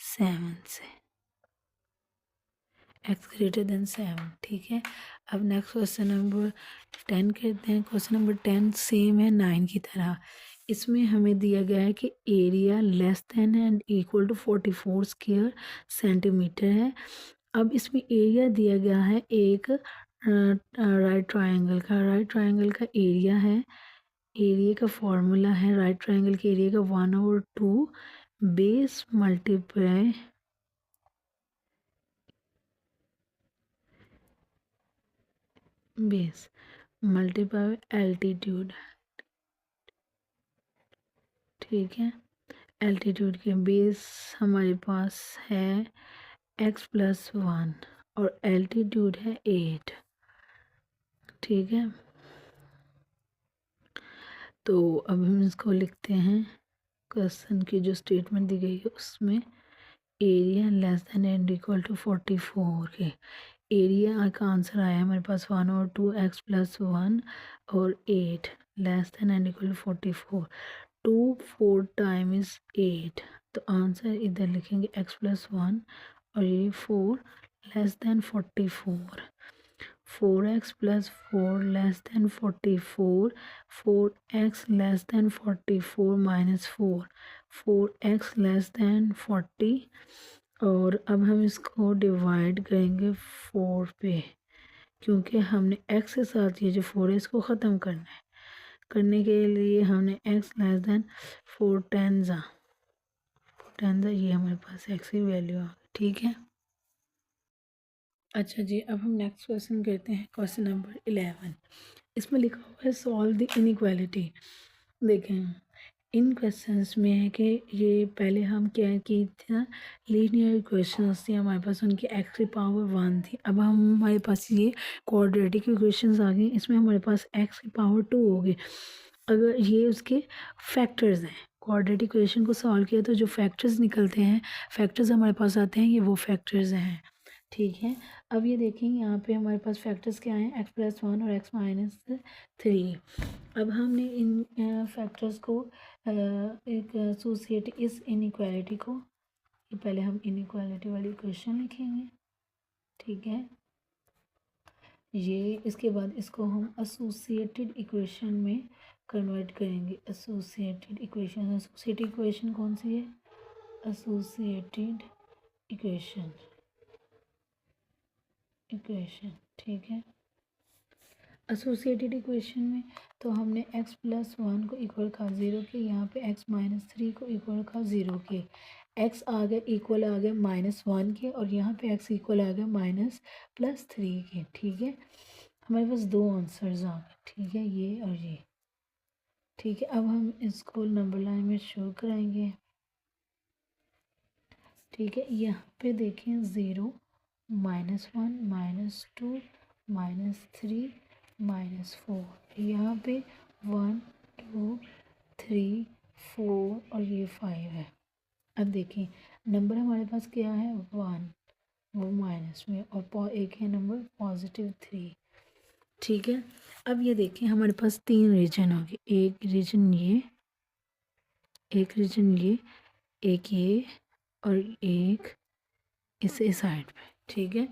7 से, x ग्रेटर देन 7, ठीक है। अब नेक्स्ट क्वेश्चन नंबर 10 करते हैं। क्वेश्चन नंबर 10 सेम है 9 की तरह। इसमें हमें दिया गया है कि area less than and equal to 44 square centimetre है। अब इसमें एरिया दिया गया है एक राइट ट्रायंगल का। राइट ट्रायंगल का एरिया है, एरिया का फॉर्मूला है राइट ट्रायंगल के एरिया का 1/2 बेस मल्टीप्लाई एल्टीट्यूड, ठीक है। एल्टीट्यूड के बेस हमारे पास है x+1 और एल्टीट्यूड है 8, ठीक है। तो अब हम इसको लिखते हैं। क्वेश्चन की जो स्टेटमेंट दी गई है उसमें area less than and equal to 44 के एरिया का आंसर आया हमारे पास 1/2 x+1 और 8 less than and equal to 44। 2 4 times 8, तो आंसर इधर लिखेंगे x+1 और ये 4 less than 44। 4x+4 less than 44, 4x less than 44 minus 4, 4x less than 40। और अब हम इसको डिवाइड करेंगे 4 पे, क्योंकि हमने x के साथ ये जो 4 है इसको ख़त्म करना है। करने के लिए हमने x लेस देन 4 10 ये हमारे पास x की वैल्यू आ गई, ठीक है। अच्छा जी, अब हम नेक्स्ट क्वेश्चन करते हैं। क्वेश्चन नंबर 11, इसमें लिखा हुआ है सॉल्व द इनइक्वालिटी। देखें इन क्वेश्चंस में है कि ये पहले हम क्या की थी ना, लीनियर इक्वेशंस थी हमारे पास, उनकी x की पावर 1 थी। अब हम हमारे पास ये क्वाड्रेटिक इक्वेशंस आ गई, इसमें हमारे पास x की पावर 2 होगी। अगर ये उसके फैक्टर्स हैं, क्वाड्रेटिक इक्वेशन को सॉल्व किया तो जो फैक्टर्स निकलते हैं, फैक्टर्स हमारे पास आते हैं, ये वो फैक्टर्स हैं, ठीक है। अब ये देखेंगे यहाँ पे हमारे पास फैक्टर्स क्या हैं, x+1 और x-3। अब हमने इन फैक्टर्स को एक एसोसिएट इस इनइक्वालिटी को, ये पहले हम इनइक्वालिटी वाली इक्वेशन लिखेंगे, ठीक है। ये इसके बाद इसको हम एसोसिएटेड इक्वेशन में कन्वर्ट करेंगे। एसोसिएटेड इक्वेशन कौन सी है, एसोसिएटेड इक्वेशन, ठीक है। एसोसिएटेड इक्वेशन में तो हमने x+1 को इक्वल का 0 के, यहाँ पे x-3 को इक्वल का 0 के, x आ गया इक्वल आ गया -1 के, और यहाँ पे x इक्वल आ गया -+3 के, ठीक है। हमारे पास दो आंसर्स आ गए, ठीक है, ये और ये, ठीक है। अब हम इसको नंबर लाइन में शो कराएंगे, ठीक है। यहाँ पे देखें 0 -1 -2 -3 -4, यहाँ पे 1 2 3 4 और ये 5 है। अब देखें नंबर हमारे पास क्या है 1, वो माइनस में, और एक है नंबर +3, ठीक है। अब ये देखें हमारे पास 3 रीजन हो गए, एक रीजन ये, एक रीजन ये, एक ये और एक इस साइड पे, ठीक है।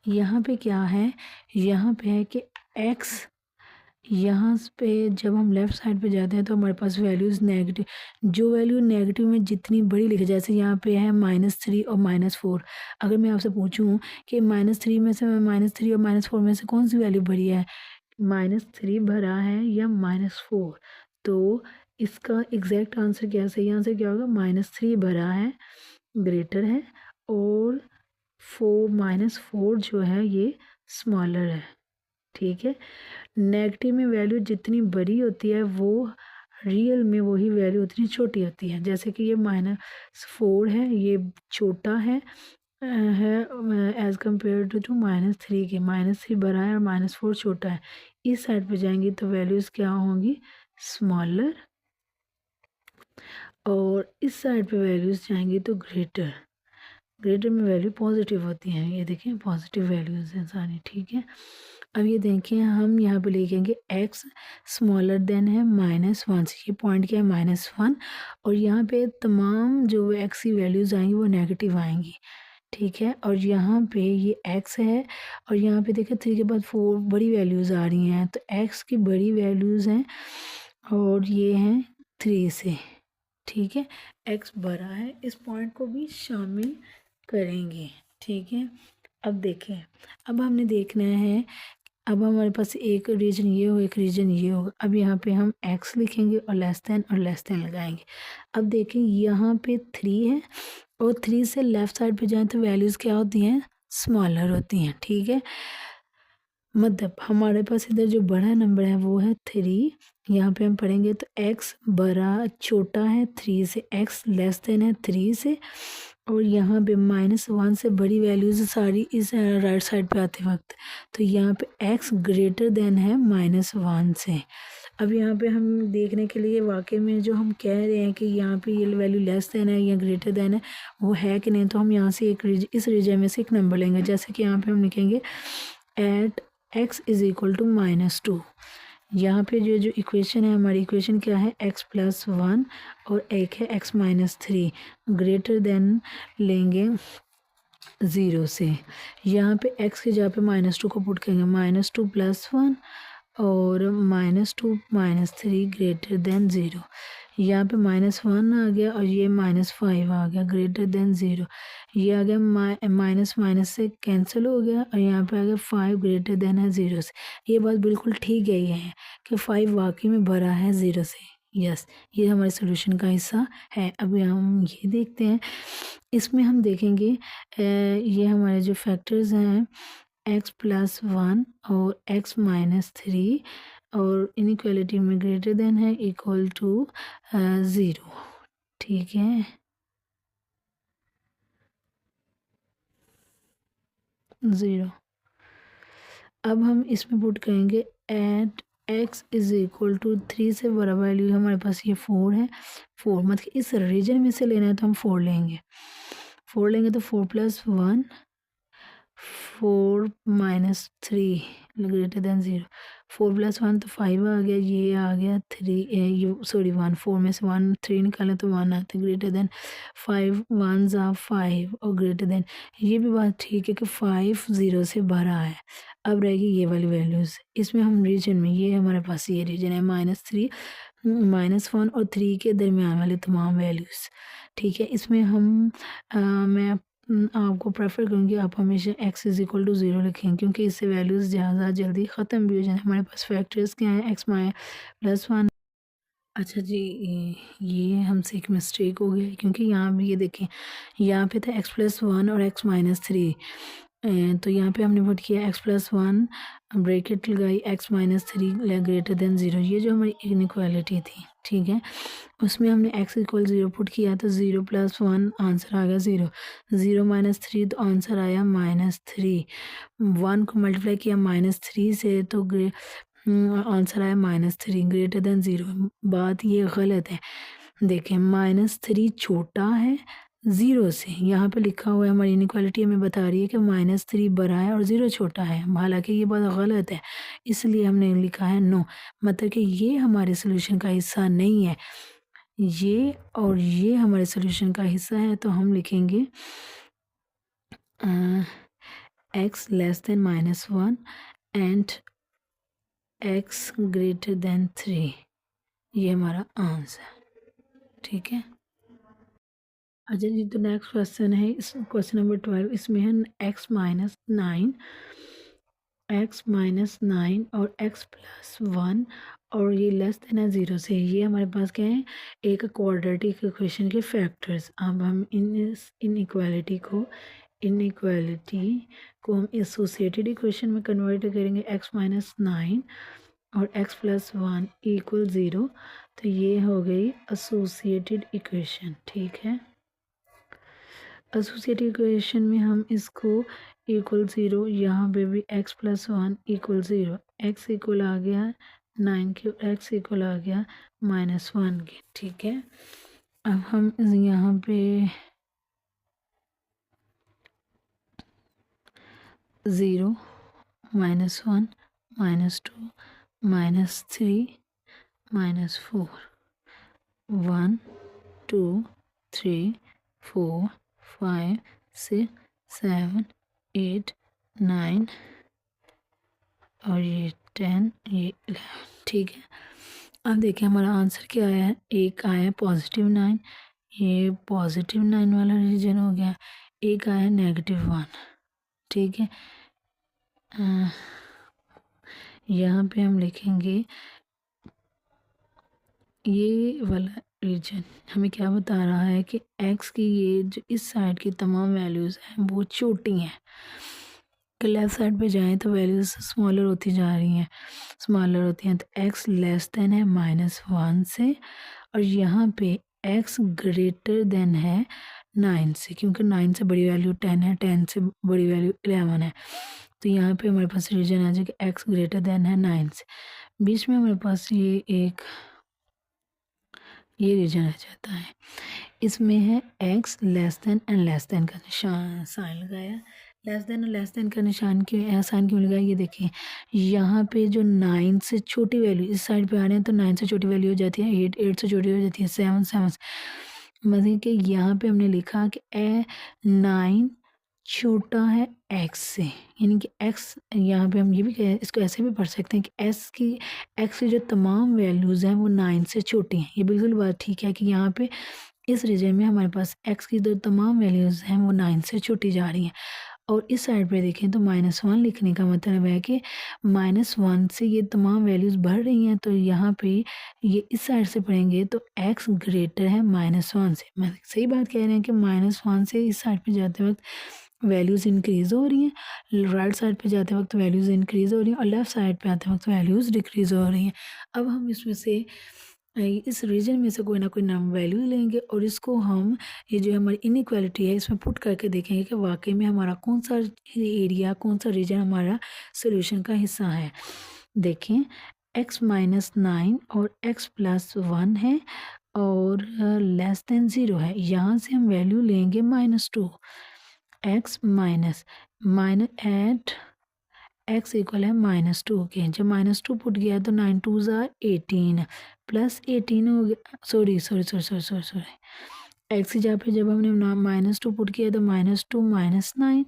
यहाँ पे क्या है, यहाँ पे है कि x, यहाँ पे जब हम लेफ़्ट साइड पे जाते हैं तो हमारे पास वैल्यूज़ नेगेटिव, जो वैल्यू नेगेटिव में जितनी बड़ी लिखी, जैसे यहाँ पे है -3 और -4। अगर मैं आपसे पूछूँ कि -3 में से -3 और -4 में से कौन सी वैल्यू बड़ी है, -3 भरा है या -4, तो इसका एग्जैक्ट आंसर क्या, सही आंसर क्या होगा, -3 भरा है ग्रेटर है और 4 जो है ये स्मॉलर है। ठीक है, नेगेटिव में वैल्यू जितनी बड़ी होती है वो रियल में वही वैल्यू उतनी छोटी होती है। जैसे कि ये -4 है, ये छोटा है एज़ कम्पेयर टू -3 के, -3 बड़ा है और -4 छोटा है। इस साइड पे जाएंगी तो वैल्यूज़ क्या होंगी, स्मॉलर, और इस साइड पे वैल्यूज़ जाएंगी तो ग्रेटर। ग्रेटर में वैल्यू पॉजिटिव होती हैं, ये देखें पॉजिटिव वैल्यूज़ हैं सारी। ठीक है, अब ये देखें हम यहाँ पे लिखेंगे x स्मॉलर देन है -1 से, ये पॉइंट क्या है -1, और यहाँ पे तमाम जो x की वैल्यूज़ आएंगी वो नेगेटिव आएंगी। ठीक है, और यहाँ पे ये x है और यहाँ पे देखें 3 के बाद 4 बड़ी वैल्यूज़ आ रही हैं, तो x की बड़ी वैल्यूज़ हैं और ये हैं 3 से। ठीक है, x बड़ा है, इस पॉइंट को भी शामिल करेंगे। ठीक है, अब देखें, अब हमने देखना है, अब हमारे पास एक रीजन ये हो, एक रीजन ये होगा। अब यहाँ पे हम x लिखेंगे और लेस देन लगाएंगे। अब देखें यहाँ पे 3 है और 3 से लेफ़्ट साइड पे जाएं तो वैल्यूज़ क्या होती हैं, स्मॉलर होती हैं। ठीक है, मतलब हमारे पास इधर जो बड़ा नंबर है वो है 3, यहाँ पे हम पढ़ेंगे तो x बड़ा छोटा है 3 से, x लेस देन है 3 से, और यहाँ पे -1 से बड़ी वैल्यूज़ सारी इस राइट साइड पे आते वक्त, तो यहाँ पे x ग्रेटर देन है -1 से। अब यहाँ पे हम देखने के लिए वाकई में जो हम कह रहे हैं कि यहाँ पे ये वैल्यू लेस देन है या ग्रेटर देन है वो है कि नहीं, तो हम यहाँ से इस रीजन में से एक नंबर लेंगे। जैसे कि यहाँ पे हम लिखेंगे at x is equal to -2। यहाँ पे जो इक्वेशन है, हमारी इक्वेशन क्या है, x+1 और एक है x-3 ग्रेटर देन लेंगे 0 से। यहाँ पे x के जगह पे -2 को पुट करेंगे, -2 + 1 और -2 -3 ग्रेटर देन 0। यहाँ पे -1 आ गया और ये -5 आ गया ग्रेटर देन 0। ये आ गया माइनस माइनस से कैंसिल हो गया और यहाँ पे आ गया 5 ग्रेटर देन है 0 से। ये बात बिल्कुल ठीक है, ये है कि 5 वाकई में भरा है 0 से। यस, ये हमारे सोल्यूशन का हिस्सा है। अभी हम ये देखते हैं, इसमें हम देखेंगे ये हमारे जो फैक्टर्स हैं x+1 और x-3 और इनइक्वालिटी में ग्रेटर देन है इक्वल टू 0। ठीक है, 0। अब हम इसमें पुट करेंगे at x is equal to 3 से बड़ा वैल्यू हमारे पास ये 4 है। 4 मतलब इस रीजन में से लेना है तो हम 4 लेंगे। 4 लेंगे तो 4 + 1 4 - 3 ग्रेटर देन 0। 4 + 1 तो 5 आ गया, ये आ गया 3 ये सॉरी 1, 4 में से 1 3 निकालें तो 1 आता है ग्रेटर देन 5 1 ज़ा 5 और ग्रेटर देन, ये भी बात ठीक है कि 5 0 से भरा है। अब रहेगी ये वाली वैल्यूज़, इसमें हम रीजन में, ये हमारे पास ये रीजन है -3 -1 और 3 के दरमियान वाले तमाम वैल्यूज़। ठीक है, इसमें हम मैं आपको प्रेफर करूँगी आप हमेशा x इज़ इक्वल टू 0 लिखें, क्योंकि इससे वैल्यूज़ ज़्यादा जल्दी ख़त्म भी हो जाए। हमारे पास फैक्टर्स क्या हैं, x-1। अच्छा जी, ये हमसे एक मिस्टेक हो गया, क्योंकि यहाँ भी ये देखें, यहाँ पे था x+1 और x-3, तो यहाँ पे हमने पुट किया x+1 ब्रैकेट लगाई, x-3 ग्रेटर देन 0। ये जो हमारी इनइक्वालिटी थी, ठीक है, उसमें हमने x इक्वल 0 पुट किया तो 0 + 1 आंसर आ गया 0। 0 - 3 तो आंसर आया -3। 1 को मल्टीप्लाई किया -3 से तो आंसर आया -3 ग्रेटर देन 0। बात ये गलत है, देखें -3 छोटा है 0 से, यहाँ पे लिखा हुआ है, हमारी इनइक्वालिटी हमें बता रही है कि -3 बड़ा है और 0 छोटा है, हालांकि ये बात गलत है, इसलिए हमने लिखा है नो, मतलब कि ये हमारे सोल्यूशन का हिस्सा नहीं है। ये और ये हमारे सोल्यूशन का हिस्सा है, तो हम लिखेंगे x <-1 and x greater then 3, ये हमारा आंसर, ठीक है। अच्छा जी, तो नेक्स्ट क्वेश्चन है, इस क्वेश्चन नंबर 12, इसमें है x माइनस 9 और x+1 और ये लेस देन है 0 से। ये हमारे पास क्या है, एक क्वाड्रेटिक इक्वेशन के फैक्टर्स। अब हम इनइक्वालिटी को हम एसोसिएटेड इक्वेशन में कन्वर्ट करेंगे, x-9 और x+1 = 0, तो ये हो गई एसोसिएटेड इक्वेशन, ठीक है। एसोसिएटेड इक्वेशन में हम इसको =0, यहाँ पे भी x+1 = 0, x इक्वल आ गया 9 के, x इक्वल आ गया -1 के, ठीक है। अब हम यहाँ पे 0 -1 -2 -3 -4 1 2 3 4 5 6 7 8 9 और ये 10, ये 11, ठीक है। अब देखिए हमारा आंसर क्या आया है, एक आया है +9, ये +9 वाला रीजन हो गया, एक आया है -1, ठीक है। यहाँ पे हम लिखेंगे ये वाला रीजन हमें क्या बता रहा है कि x की ये जो इस साइड की तमाम वैल्यूज़ हैं वो छोटी हैं, कि लेफ़्ट साइड पे जाएं तो वैल्यूज़ स्मॉलर होती जा रही हैं, स्मॉलर होती हैं, तो x लेस देन है -1 से, और यहाँ पे x ग्रेटर देन है 9 से, क्योंकि 9 से बड़ी वैल्यू 10 है, 10 से बड़ी वैल्यू 11 है, तो यहाँ पे हमारे पास रीजन आ जाएगा x ग्रेटर देन है 9 से। बीच में हमारे पास ये रीजन आ जाता है, इसमें है x less than and less than का निशान साइन लगाया। लेस देन और लेस देन का निशान क्यों साइन क्यों लगाया, ये देखिए यहाँ पे जो 9 से छोटी वैल्यू इस साइड पे आ रहे हैं, तो 9 से छोटी वैल्यू हो जाती है 8, 8 से छोटी हो जाती है 7, 7 से, मतलब कि यहाँ पे हमने लिखा कि 9 छोटा है x से, यानी कि x, यहाँ पे हम ये भी इसको ऐसे भी पढ़ सकते हैं कि x की जो तमाम वैल्यूज़ हैं वो 9 से छोटी हैं। ये बिल्कुल बात ठीक है कि यहाँ पे इस रीजन में हमारे पास x की जो तमाम वैल्यूज़ हैं वो 9 से छोटी जा रही हैं, और इस साइड पे देखें तो -1 लिखने का मतलब है कि -1 से ये तमाम वैल्यूज़ बढ़ रही हैं, तो यहाँ पे ये इस साइड से पढ़ेंगे तो x ग्रेटर है -1 से। मैं सही बात कह रहे हैं कि -1 से इस साइड पे जाते वक्त वैल्यूज़ इंक्रीज़ हो रही हैं, राइट साइड पे जाते वक्त वैल्यूज़ इंक्रीज़ हो रही हैं, और लेफ़्ट साइड पे आते वक्त वैल्यूज़ डिक्रीज़ हो रही हैं। अब हम इसमें से इस रीजन में से कोई ना कोई नम वैल्यू लेंगे, और इसको हम ये जो हमारी इनइक्वालिटी है इसमें पुट करके देखेंगे कि वाकई में हमारा कौन सा एरिया, कौन सा रीजन हमारा सोल्यूशन का हिस्सा है। देखें x-9 और x+1 है और लेस देन 0 है, यहाँ से हम वैल्यू लेंगे -2, x एट x इक्वल है -2 के, जब -2 पुट किया तो 9 2 18 +18 हो गया, सॉरी x की जगह पे जब हमने -2 पुट किया तो -2 -9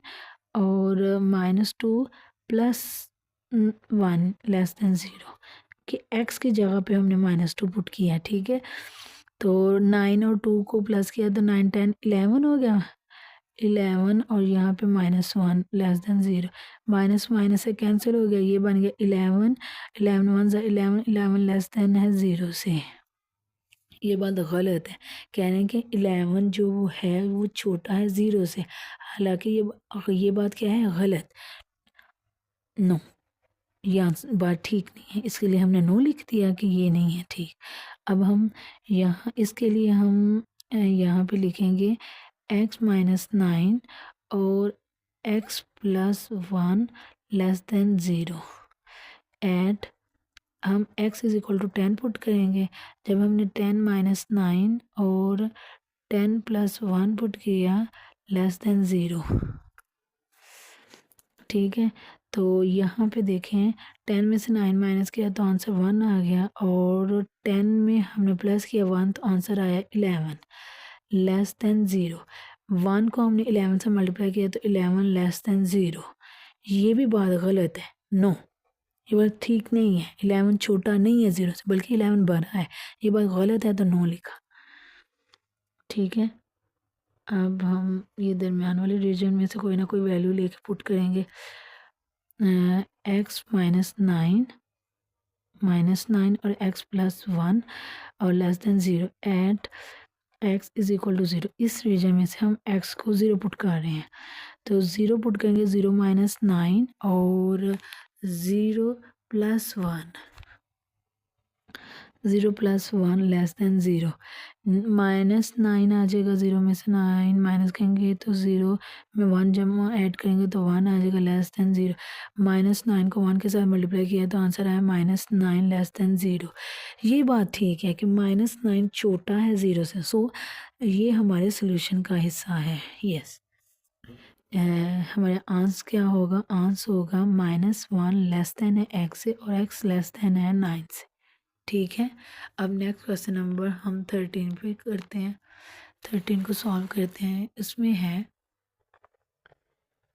और -2 +1 लेस देन 0, कि x की जगह पे हमने -2 पुट किया, ठीक है। तो 9 और 2 को प्लस किया तो 9 10 11 हो गया, 11 और यहाँ पे -1 लेस देन 0, माइनस माइनस से कैंसिल हो गया, ये बन गया 11, 11 1 11, 11 लेस देन है 0 से। ये बात गलत है, कह रहे हैं कि 11 जो है वो छोटा है 0 से, हालांकि ये बात क्या है, गलत, नो, ये बात ठीक नहीं है, इसके लिए हमने नो लिख दिया कि ये नहीं है ठीक। अब हम यहाँ इसके लिए हम यहाँ पे लिखेंगे x-9 और x+1 लेस देन 0 एट, हम x is equal to 10 put करेंगे, जब हमने 10 - 9 और 10 + 1 पुट किया लेस देन 0, ठीक है। तो यहाँ पे देखें 10 में से 9 माइनस किया तो आंसर 1 आ गया, और 10 में हमने प्लस किया 1 तो आंसर आया 11 लेस देन 0, 1 को हमने 11 से मल्टीप्लाई किया तो 11 लेस देन 0, ये भी बात गलत है, नो, ये बात ठीक नहीं है, 11 छोटा नहीं है 0 से, बल्कि 11 बड़ा है। ये बात गलत है तो नो लिखा। ठीक है, अब हम ये दरमियान वाले रीजन में से कोई ना कोई वैल्यू लेके पुट करेंगे। x -9 और x +1 और less than 0 at x is equal to 0। इस रीजन में से हम x को 0 पुट कर रहे हैं, तो 0 पुट करेंगे, 0 - 9 और 0 + 1, 0 + 1 लेस देन 0। -9 आ जाएगा, 0 में से 9 माइनस करेंगे तो 0 में 1 जमा ऐड करेंगे तो 1 आ जाएगा लेस देन 0। -9 को 1 के साथ मल्टीप्लाई किया तो आंसर आया -9 लेस देन 0। ये बात ठीक है कि -9 छोटा है 0 से, सो ये हमारे सोल्यूशन का हिस्सा है। यस, हमारे आंसर क्या होगा? आंसर होगा -1 लेस देन है x से और x लेस देन है 9 से। ठीक है, अब नेक्स्ट क्वेश्चन नंबर हम 13 पे करते हैं। 13 को सॉल्व करते हैं। इसमें है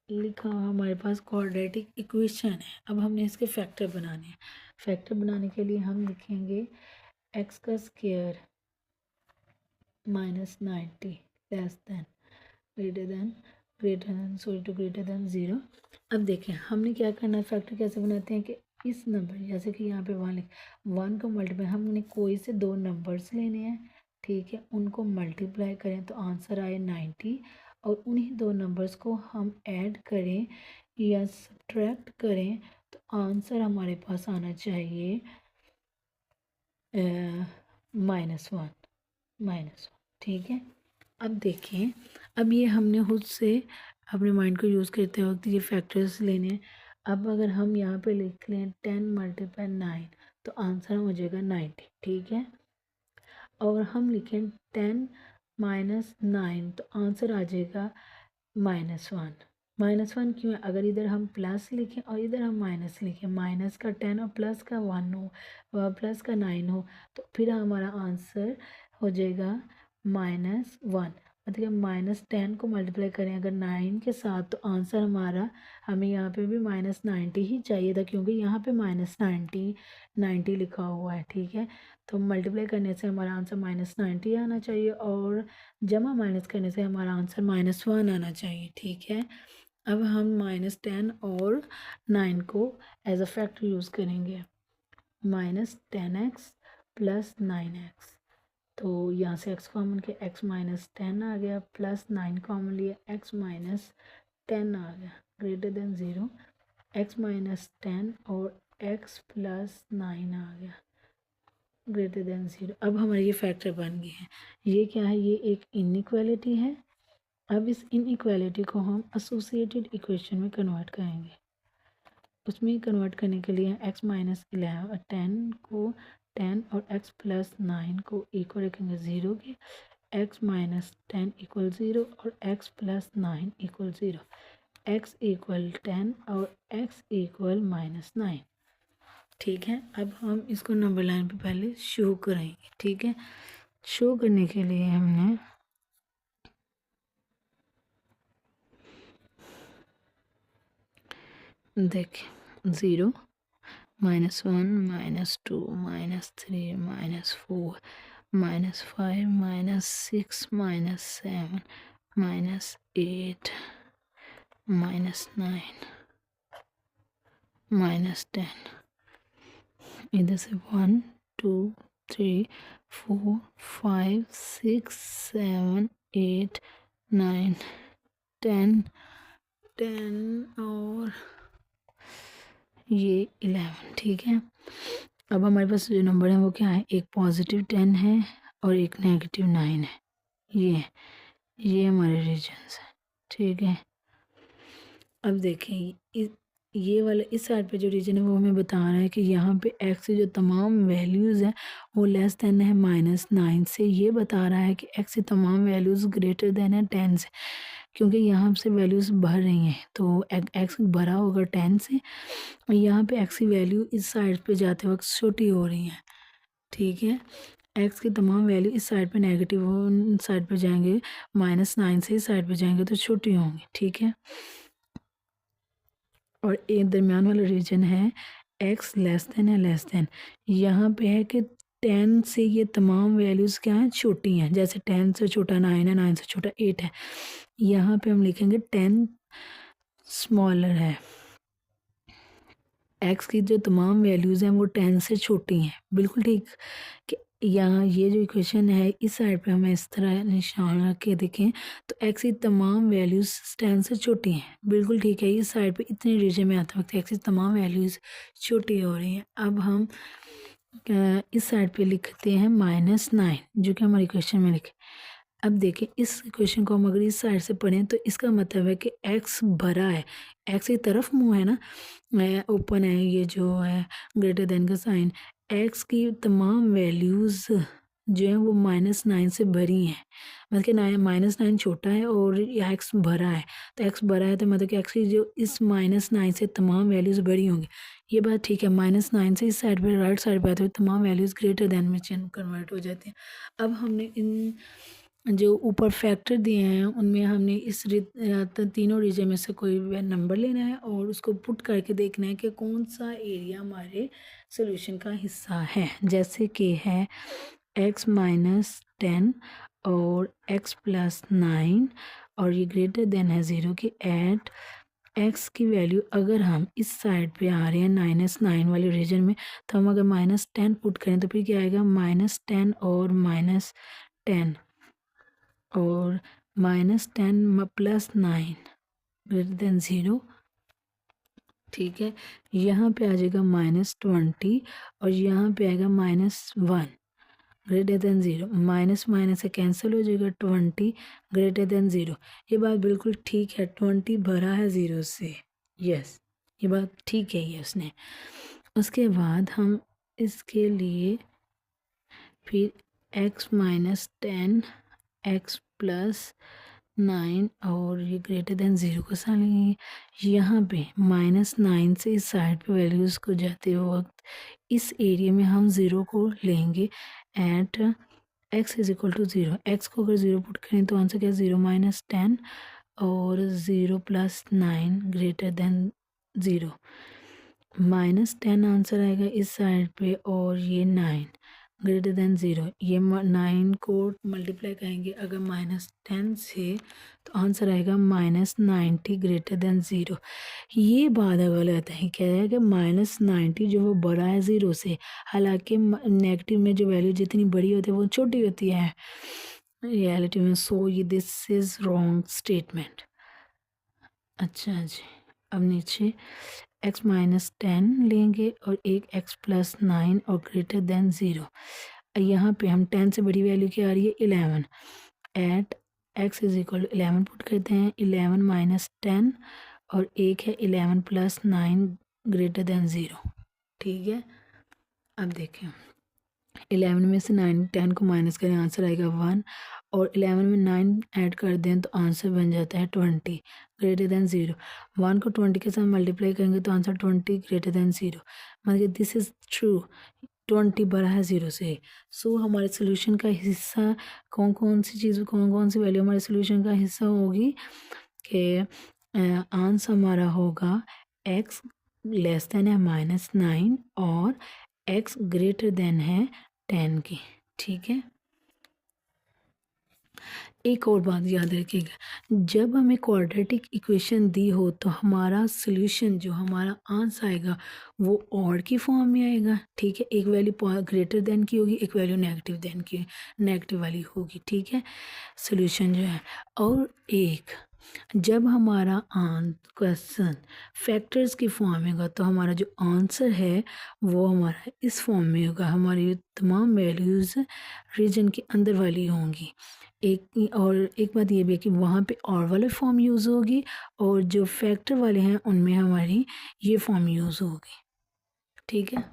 लिखा हुआ हमारे पास क्वाड्रेटिक इक्वेशन है। अब हमने इसके फैक्टर बनाने हैं। फैक्टर बनाने के लिए हम लिखेंगे x का square -90 less than greater than 0। अब देखें हमने क्या करना है, फैक्टर कैसे बनाते हैं कि इस नंबर, जैसे कि यहाँ पे 1 को मल्टीप्लाई, हमने कोई से 2 नंबर्स लेने हैं, ठीक है, उनको मल्टीप्लाई करें तो आंसर आए 90, और उन्हीं 2 नंबर्स को हम ऐड करें या सब्ट्रैक्ट करें तो आंसर हमारे पास आना चाहिए -1। ठीक है, अब देखें, अब ये हमने खुद से अपने माइंड को यूज़ करते वक्त ये फैक्टर्स लेने हैं। अब अगर हम यहाँ पे लिख लें 10 × 9 तो आंसर हो जाएगा 90। ठीक है, और हम लिखें 10 - 9 तो आंसर आ जाएगा -1। -1 क्यों है? अगर इधर हम प्लस लिखें और इधर हम माइनस लिखें, माइनस का 10 और प्लस का 1 हो, प्लस का 9 हो, तो फिर हमारा आंसर हो जाएगा -1। मतलब -10 को मल्टीप्लाई करें अगर 9 के साथ तो आंसर हमारा, हमें यहाँ पे भी -90 ही चाहिए था, क्योंकि यहाँ पे -90 लिखा हुआ है। ठीक है, तो मल्टीप्लाई करने से हमारा आंसर -90 आना चाहिए और जमा माइनस करने से हमारा आंसर -1 आना चाहिए। ठीक है, अब हम -10 और 9 को एज अ फैक्टर यूज़ करेंगे। -10x + 9x, तो यहाँ से x कॉमन के x - 10 आ गया, प्लस 9 कॉमन लिया x - 10 आ गया, ग्रेटर देन 0, x - 10 और x + 9 आ गया, ग्रेटर देन 0। अब हमारे ये फैक्टर बन गए हैं। ये क्या है? ये एक इनइक्वालिटी है। अब इस इनइक्वालिटी को हम एसोसिएटेड इक्वेशन में कन्वर्ट करेंगे। उसमें कन्वर्ट करने के लिए x - 11 और 10 को 10 और x + 9 को इक्वल रखेंगे 0 के, x - 10 = 0 और x + 9 = 0, x = 10 और x = -9। ठीक है, अब हम इसको नंबर लाइन पे पहले शो करेंगे। ठीक है, शो करने के लिए हमने देखिए 0 -1 -2 -3 -4 -5 -6 -7 -8 -9 -10, इधर से 1 2 3 4 5 6 7 8 9 10 और ये 11। ठीक है, अब हमारे पास जो नंबर है वो क्या है? एक +10 है और एक -9 है। ये हमारे रीजन्स हैं। ठीक है, अब देखें ये वाला इस साइड पे जो रीजन है वो हमें बता रहा है कि यहाँ पे x से जो तमाम वैल्यूज़ हैं वो लेस देन है -9 से। ये बता रहा है कि x से तमाम वैल्यूज़ ग्रेटर देन है 10 से, क्योंकि यहाँ से वैल्यूज़ बढ़ रही हैं तो x बड़ा होगा 10 से, और यहाँ पे x की वैल्यू इस साइड पे जाते वक्त छोटी हो रही हैं। ठीक है, x की तमाम वैल्यू इस साइड पे नेगेटिव साइड पे जाएंगे, -9 से इस साइड पे जाएंगे तो छोटी होंगी। ठीक है, और एक दरमियान वाला रीजन है एक्स लेस देन है लेस देन, यहाँ पे है कि 10 से ये तमाम वैल्यूज़ क्या हैं, छोटी हैं। जैसे 10 से छोटा 9 है, 9 से छोटा 8 है। यहाँ पे हम लिखेंगे 10 स्मॉलर है। एक्स की जो तमाम वैल्यूज़ हैं वो 10 से छोटी हैं, बिल्कुल ठीक। कि यहाँ ये जो इक्वेशन है इस साइड पे हमें इस तरह निशान रख के देखें तो एक्स की तमाम वैल्यूज़ 10 से छोटी हैं, बिल्कुल ठीक है। इस साइड पे इतने रीजन में आते वक्त एक्स की तमाम वैल्यूज़ छोटी हो रही हैं। अब हम इस साइड पे लिखते हैं -9, जो कि हमारी इक्वेशन में लिखे। अब देखिए इस इक्वेशन को हम अगर इस साइड से पढ़ें तो इसका मतलब है कि एक्स भरा है, एक्स की तरफ मुंह है ना, ओपन है, ये जो है ग्रेटर देन का साइन। एक्स की तमाम वैल्यूज़ जो हैं वो -9 से भरी हैं, मतलब कि -9 छोटा है और एक्स भरा है। तो एक्स भरा है तो मतलब कि एक्स की जो इस -9 से तमाम वैल्यूज़ बड़ी होंगी, ये बात ठीक है। -9 से इस साइड पे राइट साइड पे आते हुए तमाम वैल्यूज़ ग्रेटर देन में कन्वर्ट हो जाती हैं। अब हमने इन जो ऊपर फैक्टर दिए हैं उनमें हमने इस तीनों रीजन में से कोई नंबर लेना है और उसको पुट करके देखना है कि कौन सा एरिया हमारे सोल्यूशन का हिस्सा है। जैसे कि है x-10 और x+9 और ये ग्रेटर देन है 0 की एट x की वैल्यू अगर हम इस साइड पे आ रहे हैं -9 वाले रीजन में, तो हम अगर -10 पुट करें तो फिर क्या आएगा, -10 और -10 और -10 + 9 ग्रेटर देन 0, ठीक है। यहाँ पे आ जाएगा -20 और यहाँ पे आएगा -1 ग्रेटर देन 0, माइनस माइनस से कैंसिल हो जाएगा, 20 ग्रेटर देन 0। ये बात बिल्कुल ठीक है, 20 भरा है 0 से, यस ये बात ठीक है ये उसने। उसके बाद हम इसके लिए फिर x-10 x+9 और ये ग्रेटर देन 0 को साथ लेंगे। यहाँ पे -9 से इस साइड पे वैल्यूज़ को जाते वक्त इस एरिया में हम 0 को लेंगे एट x = 0। x को अगर 0 पुट करें तो आंसर क्या है, 0 - 10 और 0 + 9 ग्रेटर देन 0। -10 आंसर आएगा इस साइड पे और ये 9 ग्रेटर देन 0। ये 9 को मल्टीप्लाई करेंगे अगर -10 से तो आंसर आएगा -90 ग्रेटर देन 0। ये बात गलत है, कह रहा है कि -90 जो वो बड़ा है 0 से, हालांकि नेगेटिव में जो वैल्यू जितनी बड़ी होती है वो छोटी होती है रियलिटी में। सो ये दिस इज़ रॉन्ग स्टेटमेंट। अच्छा जी, अब नीचे x-10 लेंगे और एक x+9 और ग्रेटर देन 0। यहाँ पे हम 10 से बड़ी वैल्यू क्या आ रही है, 11 एट x = 11 पुट करते हैं, 11 - 10 और एक है 11 + 9 ग्रेटर देन 0, ठीक है। अब देखें 11 में से 10 को माइनस करें, आंसर आएगा 1 और 11 में 9 ऐड कर दें तो आंसर बन जाता है 20 ग्रेटर देन 0। 1 को 20 के साथ मल्टीप्लाई करेंगे तो आंसर 20 ग्रेटर देन 0, मतलब दिस इज़ ट्रू, 20 बड़ा है 0 से। सो हमारे सोल्यूशन का हिस्सा कौन कौन सी वैल्यू हमारे सोल्यूशन का हिस्सा होगी कि आंसर हमारा होगा x लेस देन है -9 और x ग्रेटर देन है 10 की, ठीक है। एक और बात याद रखिएगा, जब हमें क्वाड्रेटिक इक्वेशन दी हो तो हमारा सोल्यूशन जो हमारा आंसर आएगा वो ऑड की फॉर्म में आएगा, ठीक है। एक वैल्यू ग्रेटर देन की होगी, एक वैल्यू नेगेटिव वाली होगी, ठीक है, सोल्यूशन जो है। और एक जब हमारा क्वेश्चन फैक्टर्स की फॉर्म में होगा तो हमारा जो आंसर है वो हमारा इस फॉर्म में होगा, हमारी तमाम वैल्यूज़ रीजन के अंदर वाली होंगी। एक बात ये भी है कि वहाँ पे और वाले फॉर्म यूज़ होगी और जो फैक्टर वाले हैं उनमें हमारी ये फॉर्म यूज़ होगी, ठीक है।